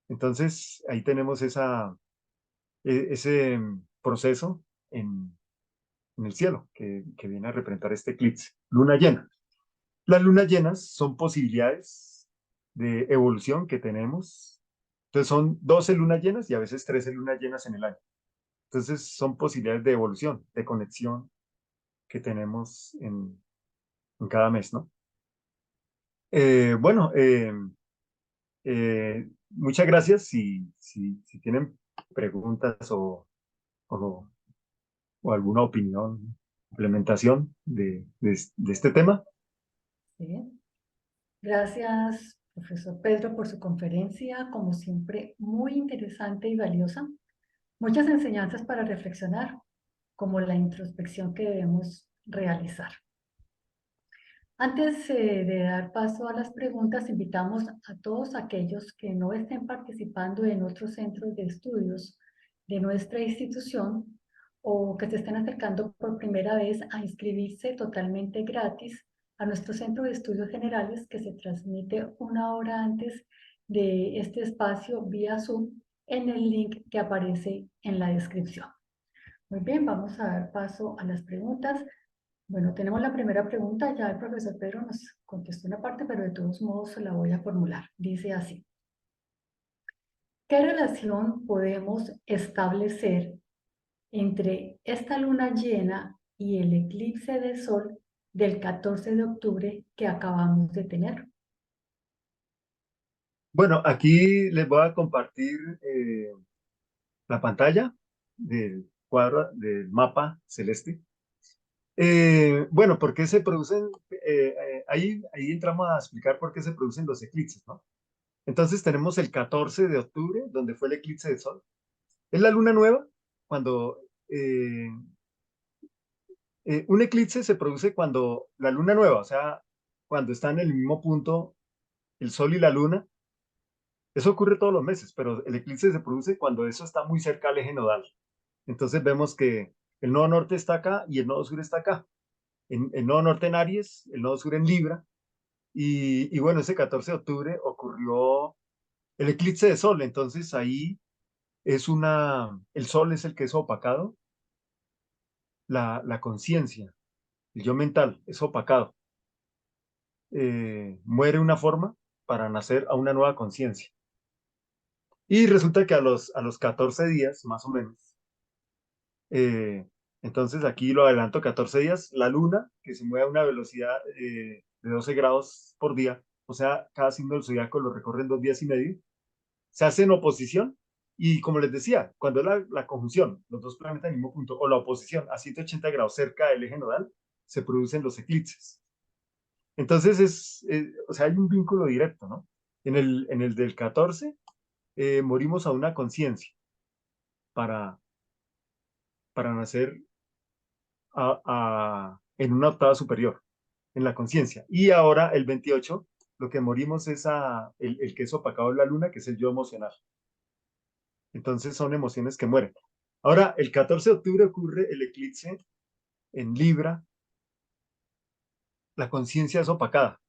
Entonces, ahí tenemos ese proceso en el cielo que viene a representar este eclipse. Luna llena. Las lunas llenas son posibilidades de evolución que tenemos. Entonces son 12 lunas llenas y a veces 13 lunas llenas en el año. Entonces son posibilidades de evolución, de conexión que tenemos en cada mes, ¿no? Bueno, muchas gracias. Si tienen preguntas o, o alguna opinión, implementación de este tema. ¿Sí? Gracias, profesor Pedro, por su conferencia, como siempre, muy interesante y valiosa. Muchas enseñanzas para reflexionar, como la introspección que debemos realizar. Antes de dar paso a las preguntas, invitamos a todos aquellos que no estén participando en otros centros de estudios de nuestra institución o que se estén acercando por primera vez a inscribirse totalmente gratis a nuestro centro de estudios generales, que se transmite una hora antes de este espacio vía Zoom en el link que aparece en la descripción. Muy bien, vamos a dar paso a las preguntas. Bueno, tenemos la primera pregunta, ya el profesor Pedro nos contestó una parte, pero de todos modos la voy a formular. Dice así: ¿qué relación podemos establecer entre esta luna llena y el eclipse de sol del 14 de octubre que acabamos de tener? Bueno, aquí les voy a compartir la pantalla del cuadro del mapa celeste. Bueno, ¿por qué se producen? Ahí entramos a explicar por qué se producen los eclipses, ¿no? Entonces tenemos el 14 de octubre, donde fue el eclipse de sol. Es la luna nueva, cuando un eclipse se produce cuando la luna nueva, o sea, cuando están en el mismo punto el sol y la luna. Eso ocurre todos los meses, pero el eclipse se produce cuando eso está muy cerca al eje nodal. Entonces vemos que el nodo norte está acá y el nodo sur está acá. El nodo norte en Aries, el nodo sur en Libra. Y bueno, ese 14 de octubre ocurrió el eclipse de sol. Entonces ahí el sol es el que es opacado, la conciencia, el yo mental es opacado. Muere una forma para nacer a una nueva conciencia. Y resulta que a los 14 días, más o menos, entonces aquí lo adelanto 14 días, la luna, que se mueve a una velocidad de 12 grados por día, o sea, cada signo del zodiaco lo recorre en 2 días y medio, se hace en oposición. Y como les decía, cuando es la conjunción, los dos planetas en el mismo punto, o la oposición a 180 grados cerca del eje nodal, se producen los eclipses. Entonces o sea, hay un vínculo directo, ¿no? En el del 14, morimos a una conciencia para, para nacer en una octava superior, en la conciencia. Y ahora, el 28, lo que morimos es el que es opacado en la luna, que es el yo emocional. Entonces son emociones que mueren. Ahora, el 14 de octubre ocurre el eclipse en Libra, la conciencia es opacada.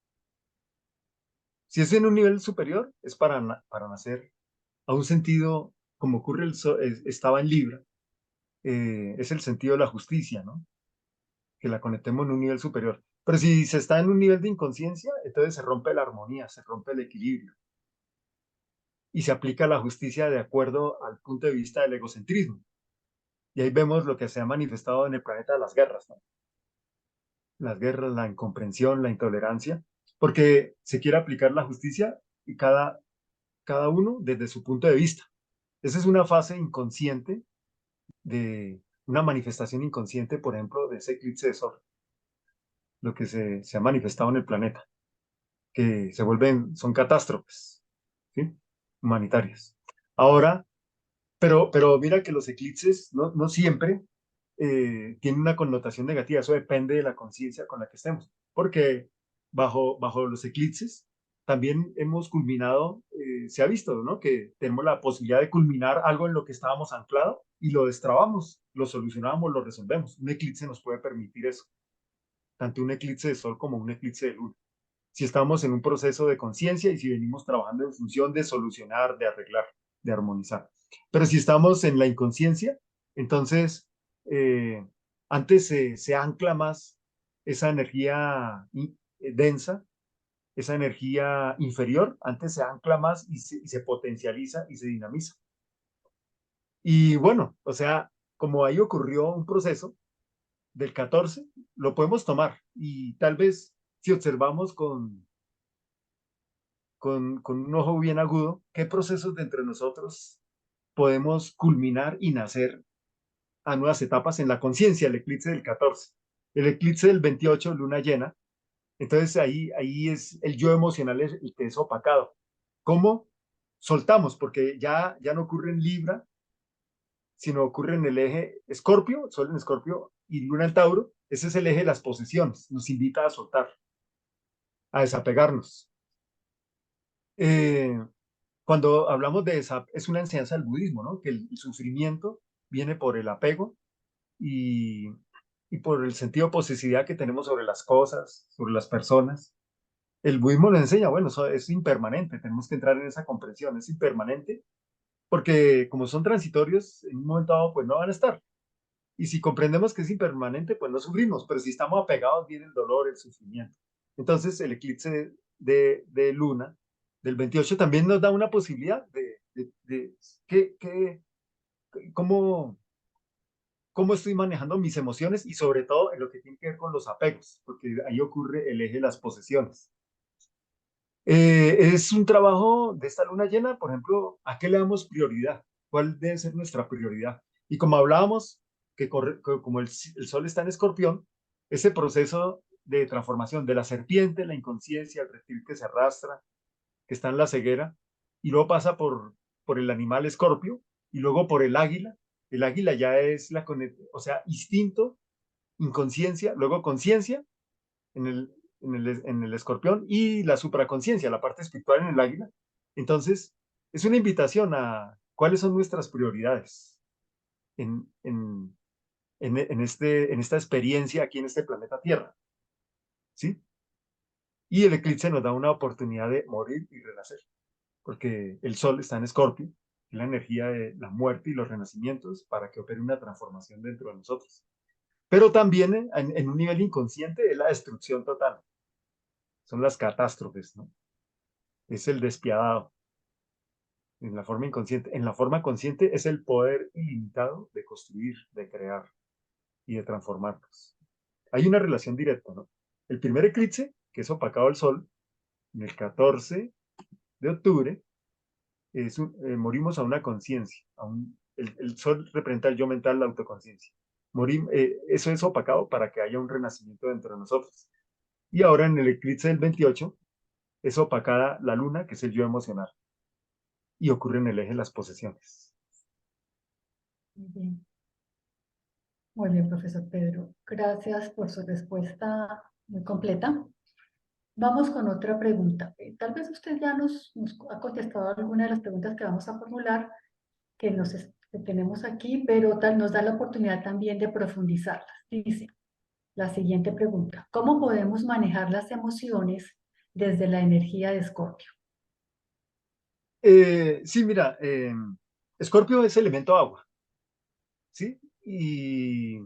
Si es en un nivel superior, es para nacer a un sentido, como ocurre estaba en Libra, es el sentido de la justicia, ¿no? Que la conectemos en un nivel superior. Pero si se está en un nivel de inconsciencia, entonces se rompe la armonía, se rompe el equilibrio y se aplica la justicia de acuerdo al punto de vista del egocentrismo. Y ahí vemos lo que se ha manifestado en el planeta de las guerras, ¿no? Las guerras, la incomprensión, la intolerancia, porque se quiere aplicar la justicia y cada uno desde su punto de vista. Esa es una fase inconsciente de una manifestación inconsciente, por ejemplo, de ese eclipse de sol, lo que se ha manifestado en el planeta, que son catástrofes, ¿sí? Humanitarias. Ahora, pero mira que los eclipses no siempre tienen una connotación negativa, eso depende de la conciencia con la que estemos, porque bajo los eclipses también hemos culminado, se ha visto, ¿no? Que tenemos la posibilidad de culminar algo en lo que estábamos anclados y lo destrabamos, lo solucionamos, lo resolvemos. Un eclipse nos puede permitir eso, tanto un eclipse de sol como un eclipse de luna. Si estamos en un proceso de conciencia y si venimos trabajando en función de solucionar, de arreglar, de armonizar. Pero si estamos en la inconsciencia, entonces eh, antes se ancla más esa energía densa, esa energía inferior, antes se ancla más y se potencializa y se dinamiza. Y bueno, o sea, como ahí ocurrió un proceso del 14, lo podemos tomar y tal vez si observamos con un ojo bien agudo, qué procesos de entre nosotros podemos culminar y nacer a nuevas etapas en la conciencia, el eclipse del 14. El eclipse del 28, luna llena, entonces ahí es el yo emocional el que es opacado. ¿Cómo soltamos? Porque ya no ocurre en Libra, sino ocurre en el eje Escorpio, Sol en Escorpio y Luna en Tauro. Ese es el eje de las posesiones, nos invita a soltar, a desapegarnos. Eh, Cuando hablamos de esa, es una enseñanza del budismo, ¿no? Que el sufrimiento viene por el apego y, y por el sentido de posesividad que tenemos sobre las cosas, sobre las personas. El budismo nos enseña, bueno, eso es impermanente, tenemos que entrar en esa comprensión, es impermanente, porque como son transitorios, en un momento dado, pues no van a estar. Y si comprendemos que es impermanente, pues no sufrimos, pero si estamos apegados, viene el dolor, el sufrimiento. Entonces, el eclipse de luna del 28 también nos da una posibilidad de cómo, cómo estoy manejando mis emociones y sobre todo en lo que tiene que ver con los apegos, porque ahí ocurre el eje de las posesiones. Es un trabajo de esta luna llena, por ejemplo, ¿a qué le damos prioridad? ¿Cuál debe ser nuestra prioridad? Y como hablábamos, como el sol está en Escorpión, ese proceso de transformación de la serpiente, la inconsciencia, el reptil que se arrastra, que está en la ceguera, y luego pasa por el animal escorpio, y luego por el águila. El águila ya es o sea, instinto, inconsciencia, luego conciencia, en el escorpión y la supraconciencia, la parte espiritual en el águila. Entonces, es una invitación a cuáles son nuestras prioridades en, en, en esta experiencia aquí en este planeta Tierra, ¿sí? Y el eclipse nos da una oportunidad de morir y renacer, porque el sol está en Escorpio, es la energía de la muerte y los renacimientos para que opere una transformación dentro de nosotros. Pero también en un nivel inconsciente es la destrucción total, son las catástrofes, ¿no? Es el despiadado en la forma inconsciente. En la forma consciente es el poder ilimitado de construir, de crear y de transformarnos. Hay una relación directa, ¿no? El primer eclipse, que es opacado al sol, en el 14 de octubre, morimos a una conciencia. El sol representa el yo mental, la autoconciencia. Eso es opacado para que haya un renacimiento dentro de nosotros. Y ahora en el eclipse del 28 es opacada la luna, que es el yo emocional. Y ocurre en el eje de las posesiones. Muy bien. Muy bien, profesor Pedro. Gracias por su respuesta muy completa. Vamos con otra pregunta. Tal vez usted ya nos ha contestado alguna de las preguntas que vamos a formular, que tenemos aquí, pero nos da la oportunidad también de profundizarlas. Dice la siguiente pregunta: ¿cómo podemos manejar las emociones desde la energía de Escorpio? Sí, mira, Escorpio es elemento agua, ¿sí? Y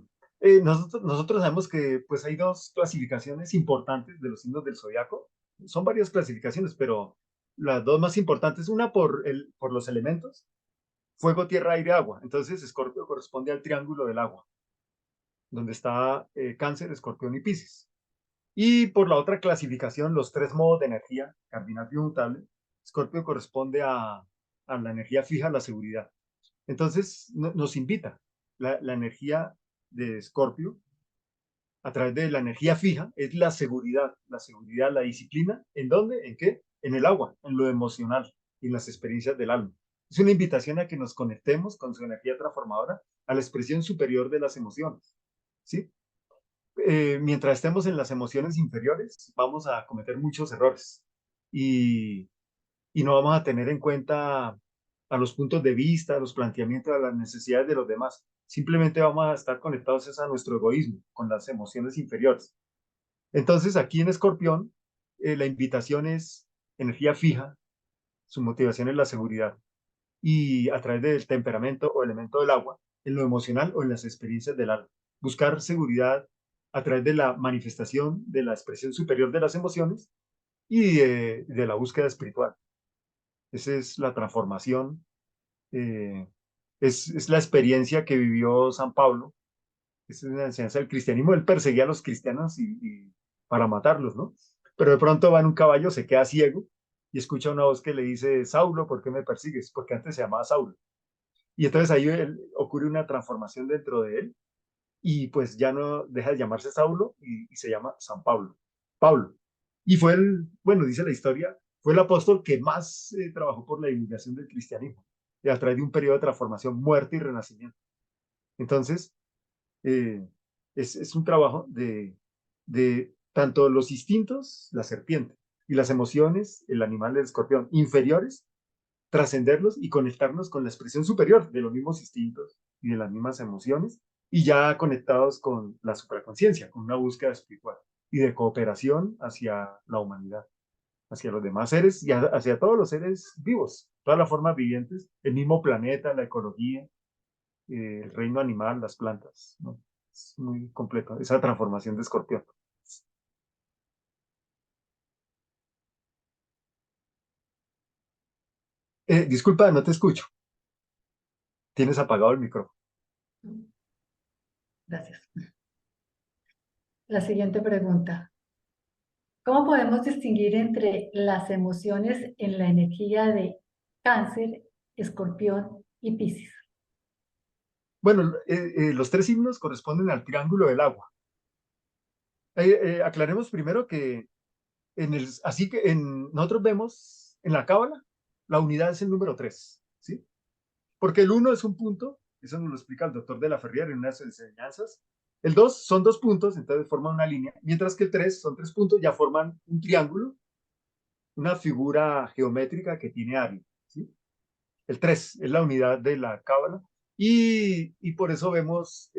nosotros sabemos que pues hay dos clasificaciones importantes de los signos del zodiaco. Son varias clasificaciones, pero las dos más importantes, una por los elementos, fuego, tierra, aire, agua. Entonces, Escorpio corresponde al triángulo del agua, donde está Cáncer, Escorpión y Piscis. Y por la otra clasificación, los tres modos de energía, cardinal, bimutable, Escorpio corresponde a la energía fija, la seguridad. Entonces, nos invita la energía de Escorpio a través de la energía fija, es la seguridad, la disciplina. ¿En dónde? ¿En qué? En el agua, en lo emocional y en las experiencias del alma. Es una invitación a que nos conectemos con su energía transformadora a la expresión superior de las emociones, ¿sí? Mientras estemos en las emociones inferiores, vamos a cometer muchos errores y, y no vamos a tener en cuenta a los puntos de vista, a los planteamientos, a las necesidades de los demás. Simplemente vamos a estar conectados a nuestro egoísmo, con las emociones inferiores. Entonces, aquí en Escorpión, la invitación es energía fija, su motivación es la seguridad y a través del temperamento o elemento del agua, en lo emocional o en las experiencias del alma. Buscar seguridad a través de la manifestación de la expresión superior de las emociones y de la búsqueda espiritual. Esa es la transformación, eh, es la experiencia que vivió San Pablo, es una enseñanza del cristianismo. Él perseguía a los cristianos para matarlos, ¿no? Pero de pronto va en un caballo, se queda ciego y escucha una voz que le dice, Saulo, ¿por qué me persigues? Porque antes se llamaba Saulo. Y entonces ahí ocurre una transformación dentro de él y pues ya no deja de llamarse Saulo y se llama San Pablo. Pablo. Y fue bueno, dice la historia, fue el apóstol que más trabajó por la divulgación del cristianismo y a través de un periodo de transformación, muerte y renacimiento. Entonces, eh, es un trabajo de tanto los instintos, la serpiente, y las emociones, el animal del escorpión, inferiores, trascenderlos y conectarnos con la expresión superior de los mismos instintos y de las mismas emociones, y ya conectados con la supraconciencia, con una búsqueda espiritual y de cooperación hacia la humanidad, hacia los demás seres y hacia todos los seres vivos, todas las formas vivientes, el mismo planeta, la ecología, el reino animal, las plantas, ¿no? Es muy completo esa transformación de escorpión. Disculpa, no te escucho. Tienes apagado el micrófono. Gracias. La siguiente pregunta. ¿Cómo podemos distinguir entre las emociones en la energía de Cáncer, Escorpión y Piscis? Bueno, los tres signos corresponden al triángulo del agua. Aclaremos primero que así que nosotros vemos en la cábala, la unidad es el número 3, ¿sí? Porque el uno es un punto, eso nos lo explica el doctor de la Ferrier en unas enseñanzas. El 2 son dos puntos, entonces forman una línea, mientras que el 3 son tres puntos, ya forman un triángulo, una figura geométrica que tiene área, ¿sí? El 3 es la unidad de la cábala y por eso vemos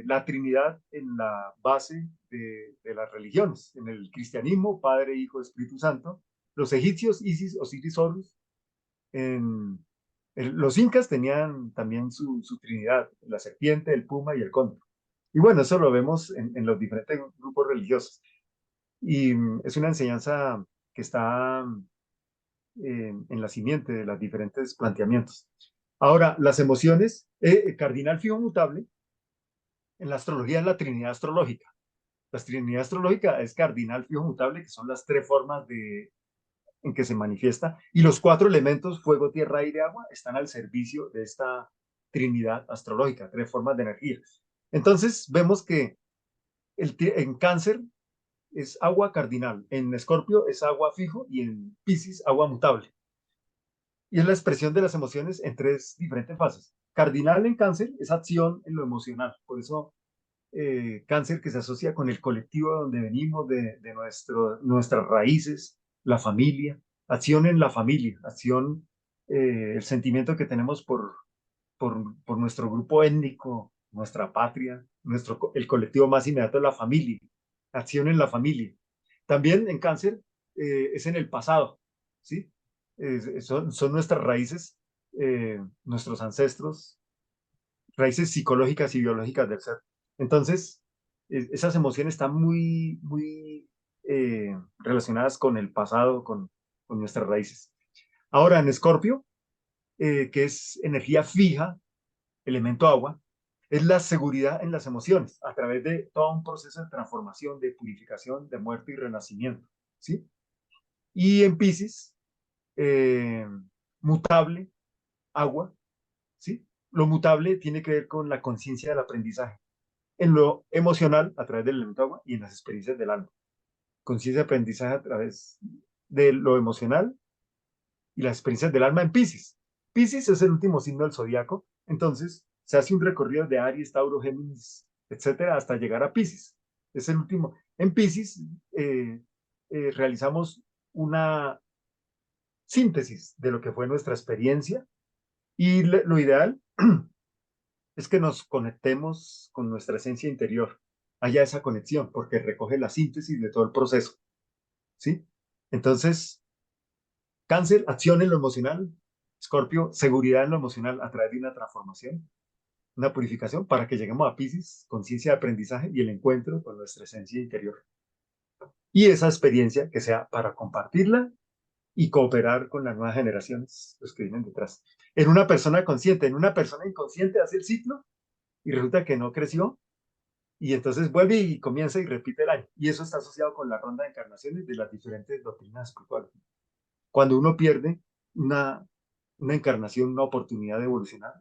la Trinidad en la base de las religiones, en el cristianismo, Padre, Hijo, Espíritu Santo, los egipcios, Isis, Osiris, Horus, los incas tenían también su Trinidad, la serpiente, el puma y el cóndor. Y bueno, eso lo vemos en los diferentes grupos religiosos. Y es una enseñanza que está en la simiente de los diferentes planteamientos. Ahora, las emociones, cardinal fijo mutable, en la astrología es la trinidad astrológica. La trinidad astrológica es cardinal fijo mutable, que son las tres formas en que se manifiesta, y los cuatro elementos, fuego, tierra, aire, agua, están al servicio de esta trinidad astrológica, tres formas de energía. Entonces, vemos que en cáncer es agua cardinal, en escorpio es agua fijo y en piscis agua mutable. Y es la expresión de las emociones en tres diferentes fases. Cardinal en cáncer es acción en lo emocional, por eso cáncer que se asocia con el colectivo de donde venimos, nuestras raíces, la familia, acción en la familia, acción, el sentimiento que tenemos por nuestro grupo étnico, nuestra patria, el colectivo más inmediato es la familia, acción en la familia. También en cáncer es en el pasado, ¿sí? Son nuestras raíces, nuestros ancestros, raíces psicológicas y biológicas del ser. Entonces, esas emociones están muy, muy relacionadas con el pasado, con nuestras raíces. Ahora, en Escorpio, que es energía fija, elemento agua, es la seguridad en las emociones a través de todo un proceso de transformación, de purificación, de muerte y renacimiento, ¿sí? Y en Pisces, eh, mutable, agua, ¿sí? Lo mutable tiene que ver con la conciencia del aprendizaje, en lo emocional a través del elemento agua y en las experiencias del alma. Conciencia de aprendizaje a través de lo emocional y las experiencias del alma en Pisces. Piscis es el último signo del zodiaco, entonces se hace un recorrido de Aries, Tauro, Géminis, etcétera, hasta llegar a Piscis. Es el último. En Piscis realizamos una síntesis de lo que fue nuestra experiencia y lo ideal es que nos conectemos con nuestra esencia interior, haya esa conexión, porque recoge la síntesis de todo el proceso, ¿sí? Entonces, Cáncer, acción en lo emocional. Escorpio, seguridad en lo emocional a través de una transformación, una purificación para que lleguemos a Piscis, conciencia de aprendizaje y el encuentro con nuestra esencia interior. Y esa experiencia que sea para compartirla y cooperar con las nuevas generaciones, los que vienen detrás. En una persona consciente, en una persona inconsciente hace el ciclo y resulta que no creció y entonces vuelve y comienza y repite el año. Y eso está asociado con la ronda de encarnaciones de las diferentes doctrinas espirituales. Cuando uno pierde una, una encarnación, una oportunidad de evolucionar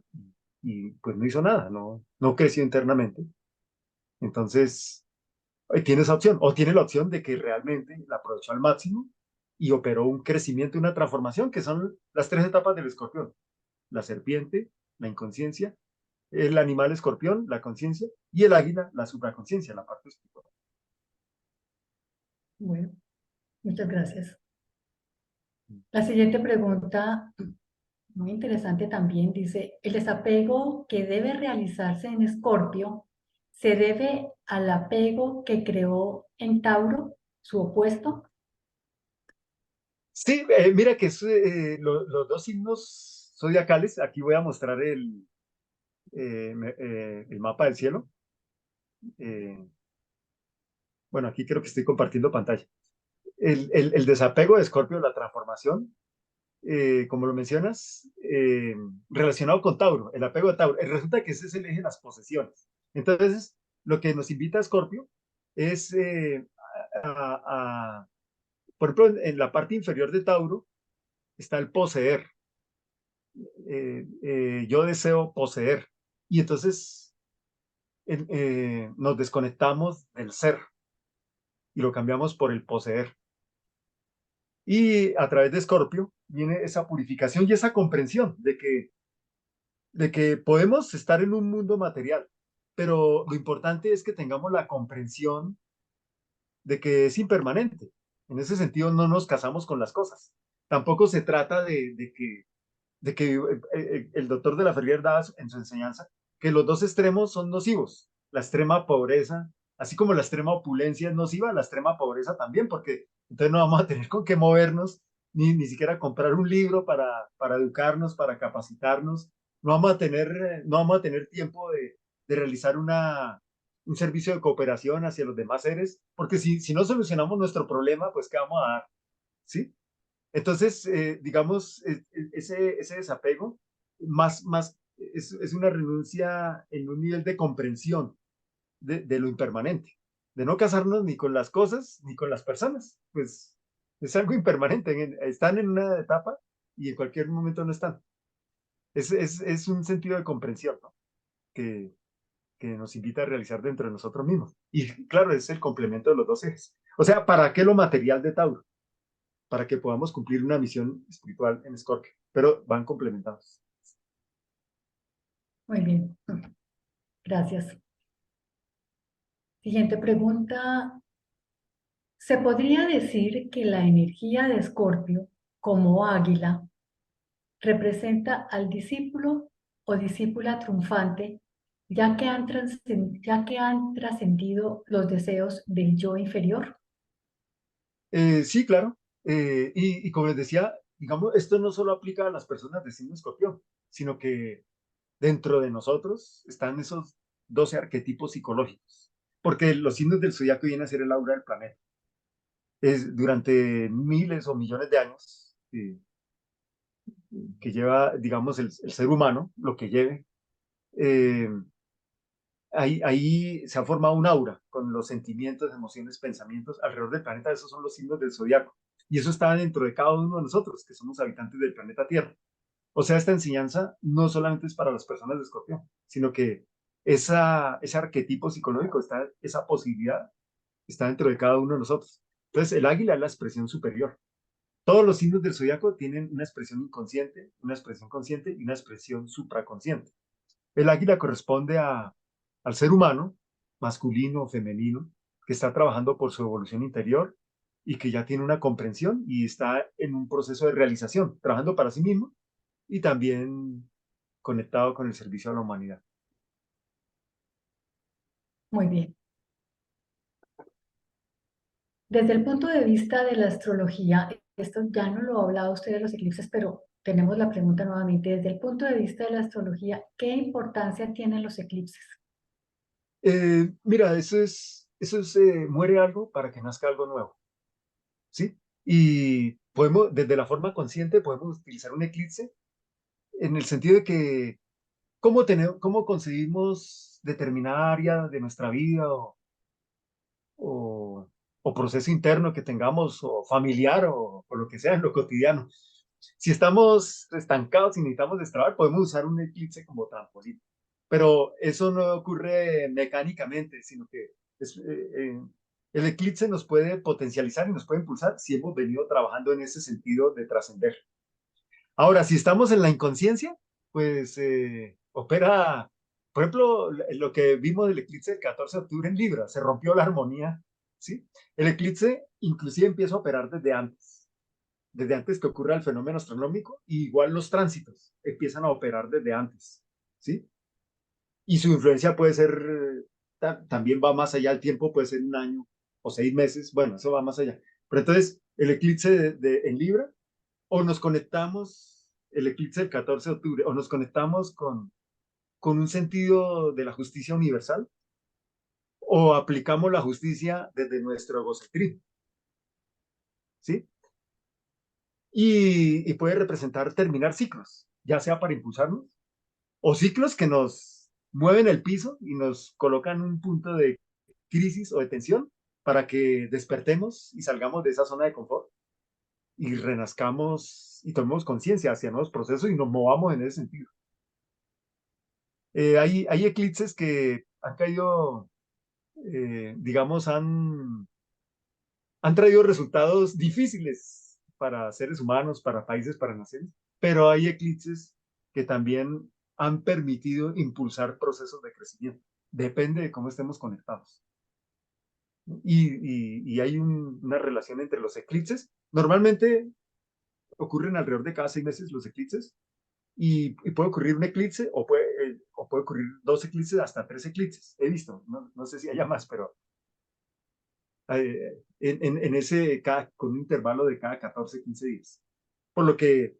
y pues no hizo nada, no creció internamente. Entonces, tiene esa opción o tiene la opción de que realmente la aprovechó al máximo y operó un crecimiento, una transformación, que son las tres etapas del escorpión: la serpiente, la inconsciencia, el animal escorpión, la conciencia, y el águila, la supraconciencia, la parte espiritual. Bueno, muchas gracias. La siguiente pregunta, muy interesante también, dice, ¿el desapego que debe realizarse en Escorpio se debe al apego que creó en Tauro, su opuesto? Sí, mira que los dos signos zodiacales, aquí voy a mostrar el mapa del cielo. Eh, bueno, aquí creo que estoy compartiendo pantalla. El desapego de Escorpio, la transformación, como lo mencionas, relacionado con Tauro, el apego de Tauro. Resulta que ese es el eje de las posesiones. Entonces, lo que nos invita a Escorpio es, por ejemplo, en la parte inferior de Tauro está el poseer. Yo deseo poseer. Y entonces nos desconectamos del ser y lo cambiamos por el poseer. Y a través de Escorpio viene esa purificación y esa comprensión de que podemos estar en un mundo material, pero lo importante es que tengamos la comprensión de que es impermanente. En ese sentido, no nos casamos con las cosas. Tampoco se trata de que el doctor de la Ferrier da en su enseñanza que los dos extremos son nocivos. La extrema pobreza, así como la extrema opulencia es nociva, la extrema pobreza también, porque entonces no vamos a tener con qué movernos, ni siquiera comprar un libro para educarnos, para capacitarnos. No vamos a tener tiempo de realizar un servicio de cooperación hacia los demás seres, porque si no solucionamos nuestro problema, pues ¿qué vamos a dar? ¿Sí? Entonces, digamos, ese desapego es una renuncia en un nivel de comprensión de lo impermanente, de no casarnos ni con las cosas ni con las personas, pues es algo impermanente, están en una etapa y en cualquier momento no están. Es un sentido de comprensión, ¿no? que nos invita a realizar dentro de nosotros mismos. Y claro, es el complemento de los dos ejes. O sea, ¿para qué lo material de Tauro? Para que podamos cumplir una misión espiritual en Scorpio, pero van complementados. Muy bien, gracias. Siguiente pregunta. ¿Se podría decir que la energía de Escorpio, como águila, representa al discípulo o discípula triunfante, ya que han trascendido los deseos del yo inferior? Sí, claro. Y como les decía, digamos, esto no solo aplica a las personas de signo escorpión, sino que dentro de nosotros están esos 12 arquetipos psicológicos, porque los signos del zodiaco vienen a ser el aura del planeta. Durante miles o millones de años que lleva, digamos, el ser humano, lo que lleve, eh, ahí se ha formado un aura con los sentimientos, emociones, pensamientos alrededor del planeta. Esos son los signos del zodiaco. Y eso está dentro de cada uno de nosotros, que somos habitantes del planeta Tierra. O sea, esta enseñanza no solamente es para las personas de Escorpión, sino que ese arquetipo psicológico, esa posibilidad está dentro de cada uno de nosotros. Entonces, el águila es la expresión superior. Todos los signos del zodiaco tienen una expresión inconsciente, una expresión consciente y una expresión supraconsciente. El águila corresponde al ser humano, masculino o femenino, que está trabajando por su evolución interior y que ya tiene una comprensión y está en un proceso de realización, trabajando para sí mismo y también conectado con el servicio a la humanidad. Muy bien. Desde el punto de vista de la astrología, esto ya no lo ha hablado usted de los eclipses, pero tenemos la pregunta nuevamente. Desde el punto de vista de la astrología, ¿qué importancia tienen los eclipses? Mira, eso es muere algo para que nazca algo nuevo, ¿sí? Y podemos, desde la forma consciente, podemos utilizar un eclipse en el sentido de que cómo conseguimos determinada área de nuestra vida o, o proceso interno que tengamos, o familiar, o lo que sea en lo cotidiano. Si estamos estancados y necesitamos destrabar, podemos usar un eclipse como trampolín. Pero eso no ocurre mecánicamente, sino que el eclipse nos puede potencializar y nos puede impulsar si hemos venido trabajando en ese sentido de trascender. Ahora, si estamos en la inconsciencia, pues opera, por ejemplo, lo que vimos del eclipse del 14 de octubre en Libra, se rompió la armonía, ¿sí? El eclipse inclusive empieza a operar desde antes que ocurra el fenómeno astronómico, y igual los tránsitos empiezan a operar desde antes, ¿sí? Y su influencia puede ser, también va más allá, el tiempo puede ser un año o 6 meses, bueno, eso va más allá. Pero entonces, el eclipse en Libra, o nos conectamos, el eclipse del 14 de octubre, o nos conectamos con un sentido de la justicia universal, o aplicamos la justicia desde nuestro egocentrismo, ¿sí? Y puede representar terminar ciclos, ya sea para impulsarnos, o ciclos que nos mueven el piso y nos colocan un punto de crisis o de tensión para que despertemos y salgamos de esa zona de confort y renazcamos y tomemos conciencia hacia nuevos procesos y nos movamos en ese sentido. Hay eclipses que han caído, digamos, han traído resultados difíciles para seres humanos, para países, para naciones, pero hay eclipses que también han permitido impulsar procesos de crecimiento. Depende de cómo estemos conectados. Y hay una relación entre los eclipses. Normalmente ocurren alrededor de cada 6 meses los eclipses, y puede ocurrir un eclipse o puede ocurrir 2 eclipses, hasta 3 eclipses. He visto, no sé si haya más, pero en ese, con un intervalo de cada 14, 15 días. Por lo que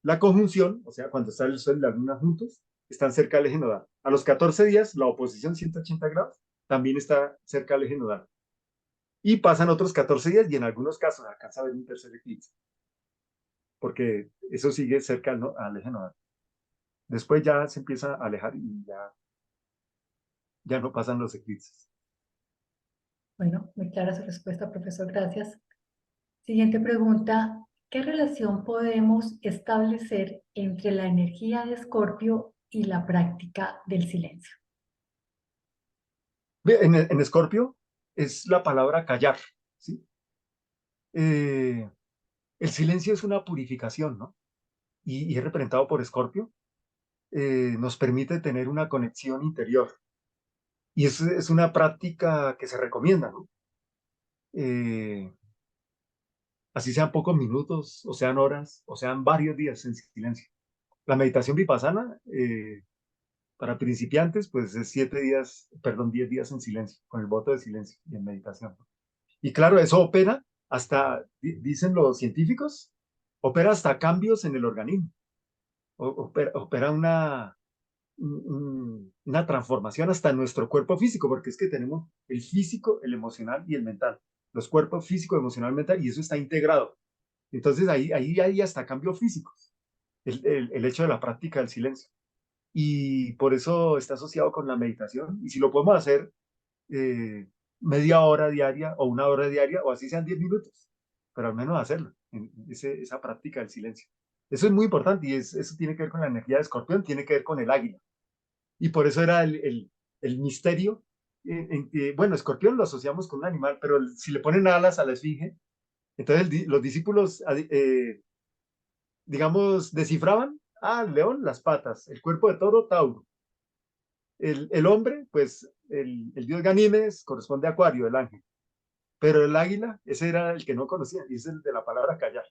la conjunción, o sea, cuando está el Sol y la Luna juntos, están cerca del eje nodal. A los 14 días, la oposición 180 grados también está cerca del eje nodal. Y pasan otros 14 días y en algunos casos alcanza a ver un tercer eclipse, porque eso sigue cerca al eje nodal. Después ya se empieza a alejar y ya no pasan los eclipses. Bueno, muy clara su respuesta, profesor. Gracias. Siguiente pregunta. ¿Qué relación podemos establecer entre la energía de Escorpio y la práctica del silencio? En Escorpio es la palabra callar, ¿sí? Eh, el silencio es una purificación, ¿no? Y es representado por Escorpio. Nos permite tener una conexión interior. Y es una práctica que se recomienda, ¿no? Eh, Así sean pocos minutos, o sean horas, o sean varios días en silencio. La meditación vipassana, para principiantes, pues es 7 días, perdón, 10 días en silencio, con el voto de silencio y en meditación. Y claro, eso opera hasta, dicen los científicos, opera hasta cambios en el organismo. Opera una transformación hasta en nuestro cuerpo físico, porque es que tenemos el físico, el emocional y el mental. Los cuerpos físico, emocional, mental, y eso está integrado. Entonces ahí hay hasta cambios físicos, el hecho de la práctica del silencio. Y por eso está asociado con la meditación. Y si lo podemos hacer media hora diaria o una hora diaria, o así sean 10 minutos, pero al menos hacerlo, esa práctica del silencio. Eso es muy importante y eso tiene que ver con la energía de Escorpión, tiene que ver con el águila. Y por eso era el misterio en que, bueno, Escorpión lo asociamos con un animal, pero si le ponen alas a la esfinge, Entonces los discípulos, digamos, descifraban, el león, las patas, el cuerpo de toro, Tauro. El hombre, pues el dios Ganímedes corresponde a Acuario, el ángel. Pero el águila, ese era el que no conocía, y es el de la palabra callar,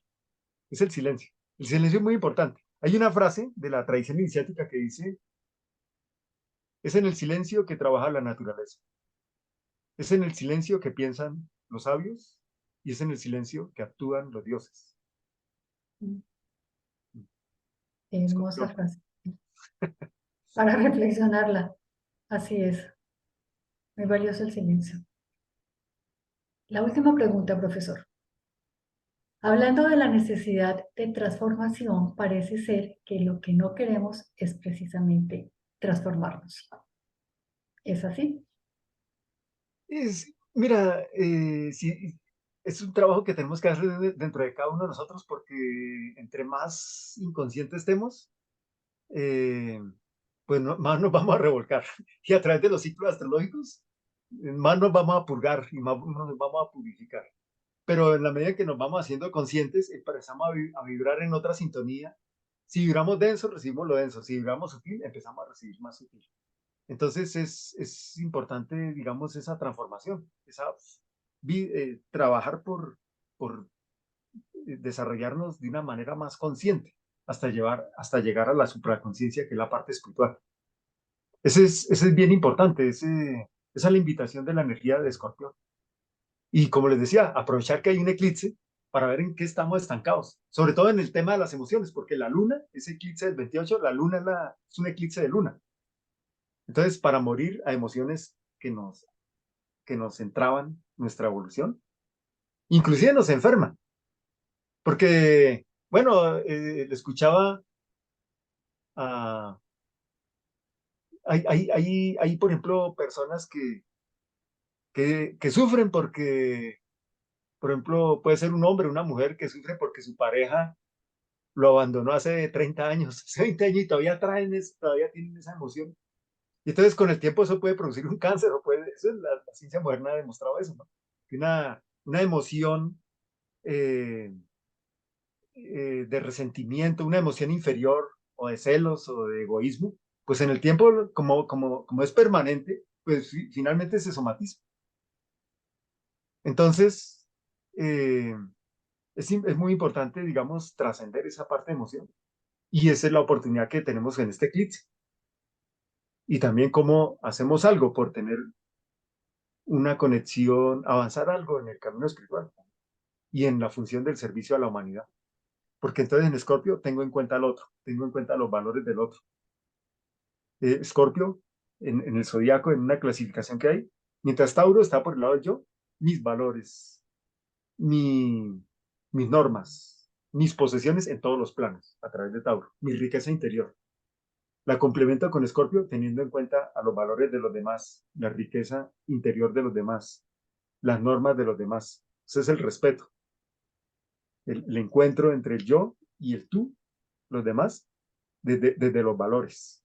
es el silencio. El silencio es muy importante. Hay una frase de la tradición iniciática que dice, es en el silencio que trabaja la naturaleza, es en el silencio que piensan los sabios, y es en el silencio que actúan los dioses. Qué hermosa Escorpión. frase. Para reflexionarla. Así es. Muy valioso el silencio. La última pregunta, profesor. Hablando de la necesidad de transformación, parece ser que lo que no queremos es precisamente transformarnos. ¿Es así? Mira, sí, es un trabajo que tenemos que hacer dentro de cada uno de nosotros porque entre más inconscientes estemos, eh, pues más nos vamos a revolcar. Y a través de los ciclos astrológicos, más nos vamos a purgar y más nos vamos a purificar. Pero en la medida que nos vamos haciendo conscientes, empezamos a vibrar en otra sintonía. Si vibramos denso, recibimos lo denso. Si vibramos sutil, empezamos a recibir más sutil. Entonces es importante, digamos, esa transformación, trabajar por desarrollarnos de una manera más consciente hasta llegar a la supraconciencia, que es la parte espiritual. Ese es bien importante, esa es la invitación de la energía de Escorpión. Y como les decía, aprovechar que hay un eclipse para ver en qué estamos estancados, sobre todo en el tema de las emociones, porque la luna, ese eclipse del 28, la luna es un eclipse de luna. Entonces, para morir a emociones que nos entraban nuestra evolución, inclusive nos enferman, porque, bueno, le escuchaba a... Hay, por ejemplo, personas que sufren porque, por ejemplo, puede ser un hombre, una mujer que sufre porque su pareja lo abandonó hace 30 años, hace 20 años y todavía tienen esa emoción. Y entonces con el tiempo eso puede producir un cáncer, eso es la ciencia moderna ha demostrado eso, ¿no? Que una emoción eh, de resentimiento, una emoción inferior o de celos o de egoísmo, pues en el tiempo, como es permanente, pues finalmente se somatiza. Entonces, eh, es muy importante, digamos, trascender esa parte de emoción. Y esa es la oportunidad que tenemos en este eclipse. Y también cómo hacemos algo por tener una conexión, avanzar algo en el camino espiritual y en la función del servicio a la humanidad. Porque entonces en Escorpio tengo en cuenta al otro, tengo en cuenta los valores del otro. Escorpio, en el zodiaco, en una clasificación que hay, mientras Tauro está por el lado de yo, mis valores, mi, mis normas, mis posesiones en todos los planos, a través de Tauro, mi riqueza interior. La complemento con Escorpio teniendo en cuenta a los valores de los demás, la riqueza interior de los demás, las normas de los demás. Ese es el respeto, el encuentro entre el yo y el tú, los demás, desde los valores.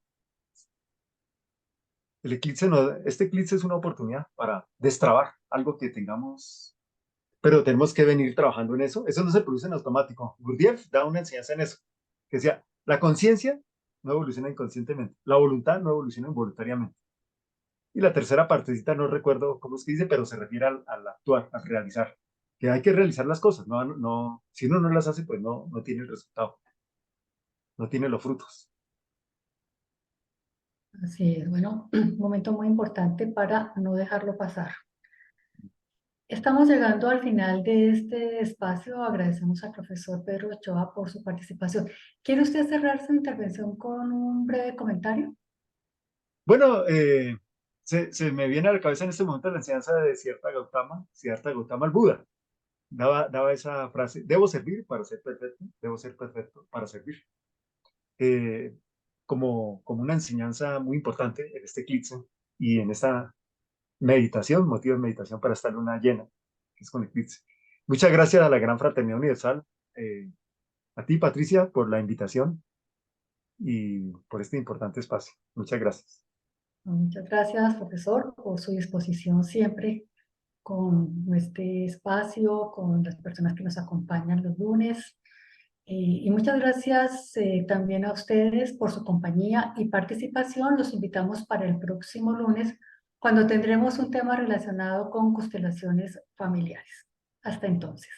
Este eclipse es una oportunidad para destrabar algo que tengamos, pero tenemos que venir trabajando en eso. Eso no se produce en automático. Gurdjieff da una enseñanza en eso, que decía, la conciencia no evoluciona inconscientemente, la voluntad no evoluciona involuntariamente. Y la tercera partecita no recuerdo cómo es que dice, pero se refiere al actuar, al realizar. Que hay que realizar las cosas, si uno no las hace, pues no tiene el resultado, no tiene los frutos. Así es. Bueno, un momento muy importante para no dejarlo pasar. Estamos llegando al final de este espacio. Agradecemos al profesor Pedro Ochoa por su participación. ¿Quiere usted cerrar su intervención con un breve comentario? Bueno, se me viene a la cabeza en este momento la enseñanza de Siddhartha Gautama el Buda. Daba esa frase, debo servir para ser perfecto, debo ser perfecto para servir. Eh, como una enseñanza muy importante en este eclipse y en esta meditación, motivo de meditación para esta luna llena, que es con eclipse. Muchas gracias a la Gran Fraternidad Universal, a ti, Patricia, por la invitación y por este importante espacio. Muchas gracias. Muchas gracias, profesor, por su disposición siempre con este espacio, con las personas que nos acompañan los lunes. Y muchas gracias también a ustedes por su compañía y participación. Los invitamos para el próximo lunes, cuando tendremos un tema relacionado con constelaciones familiares. Hasta entonces.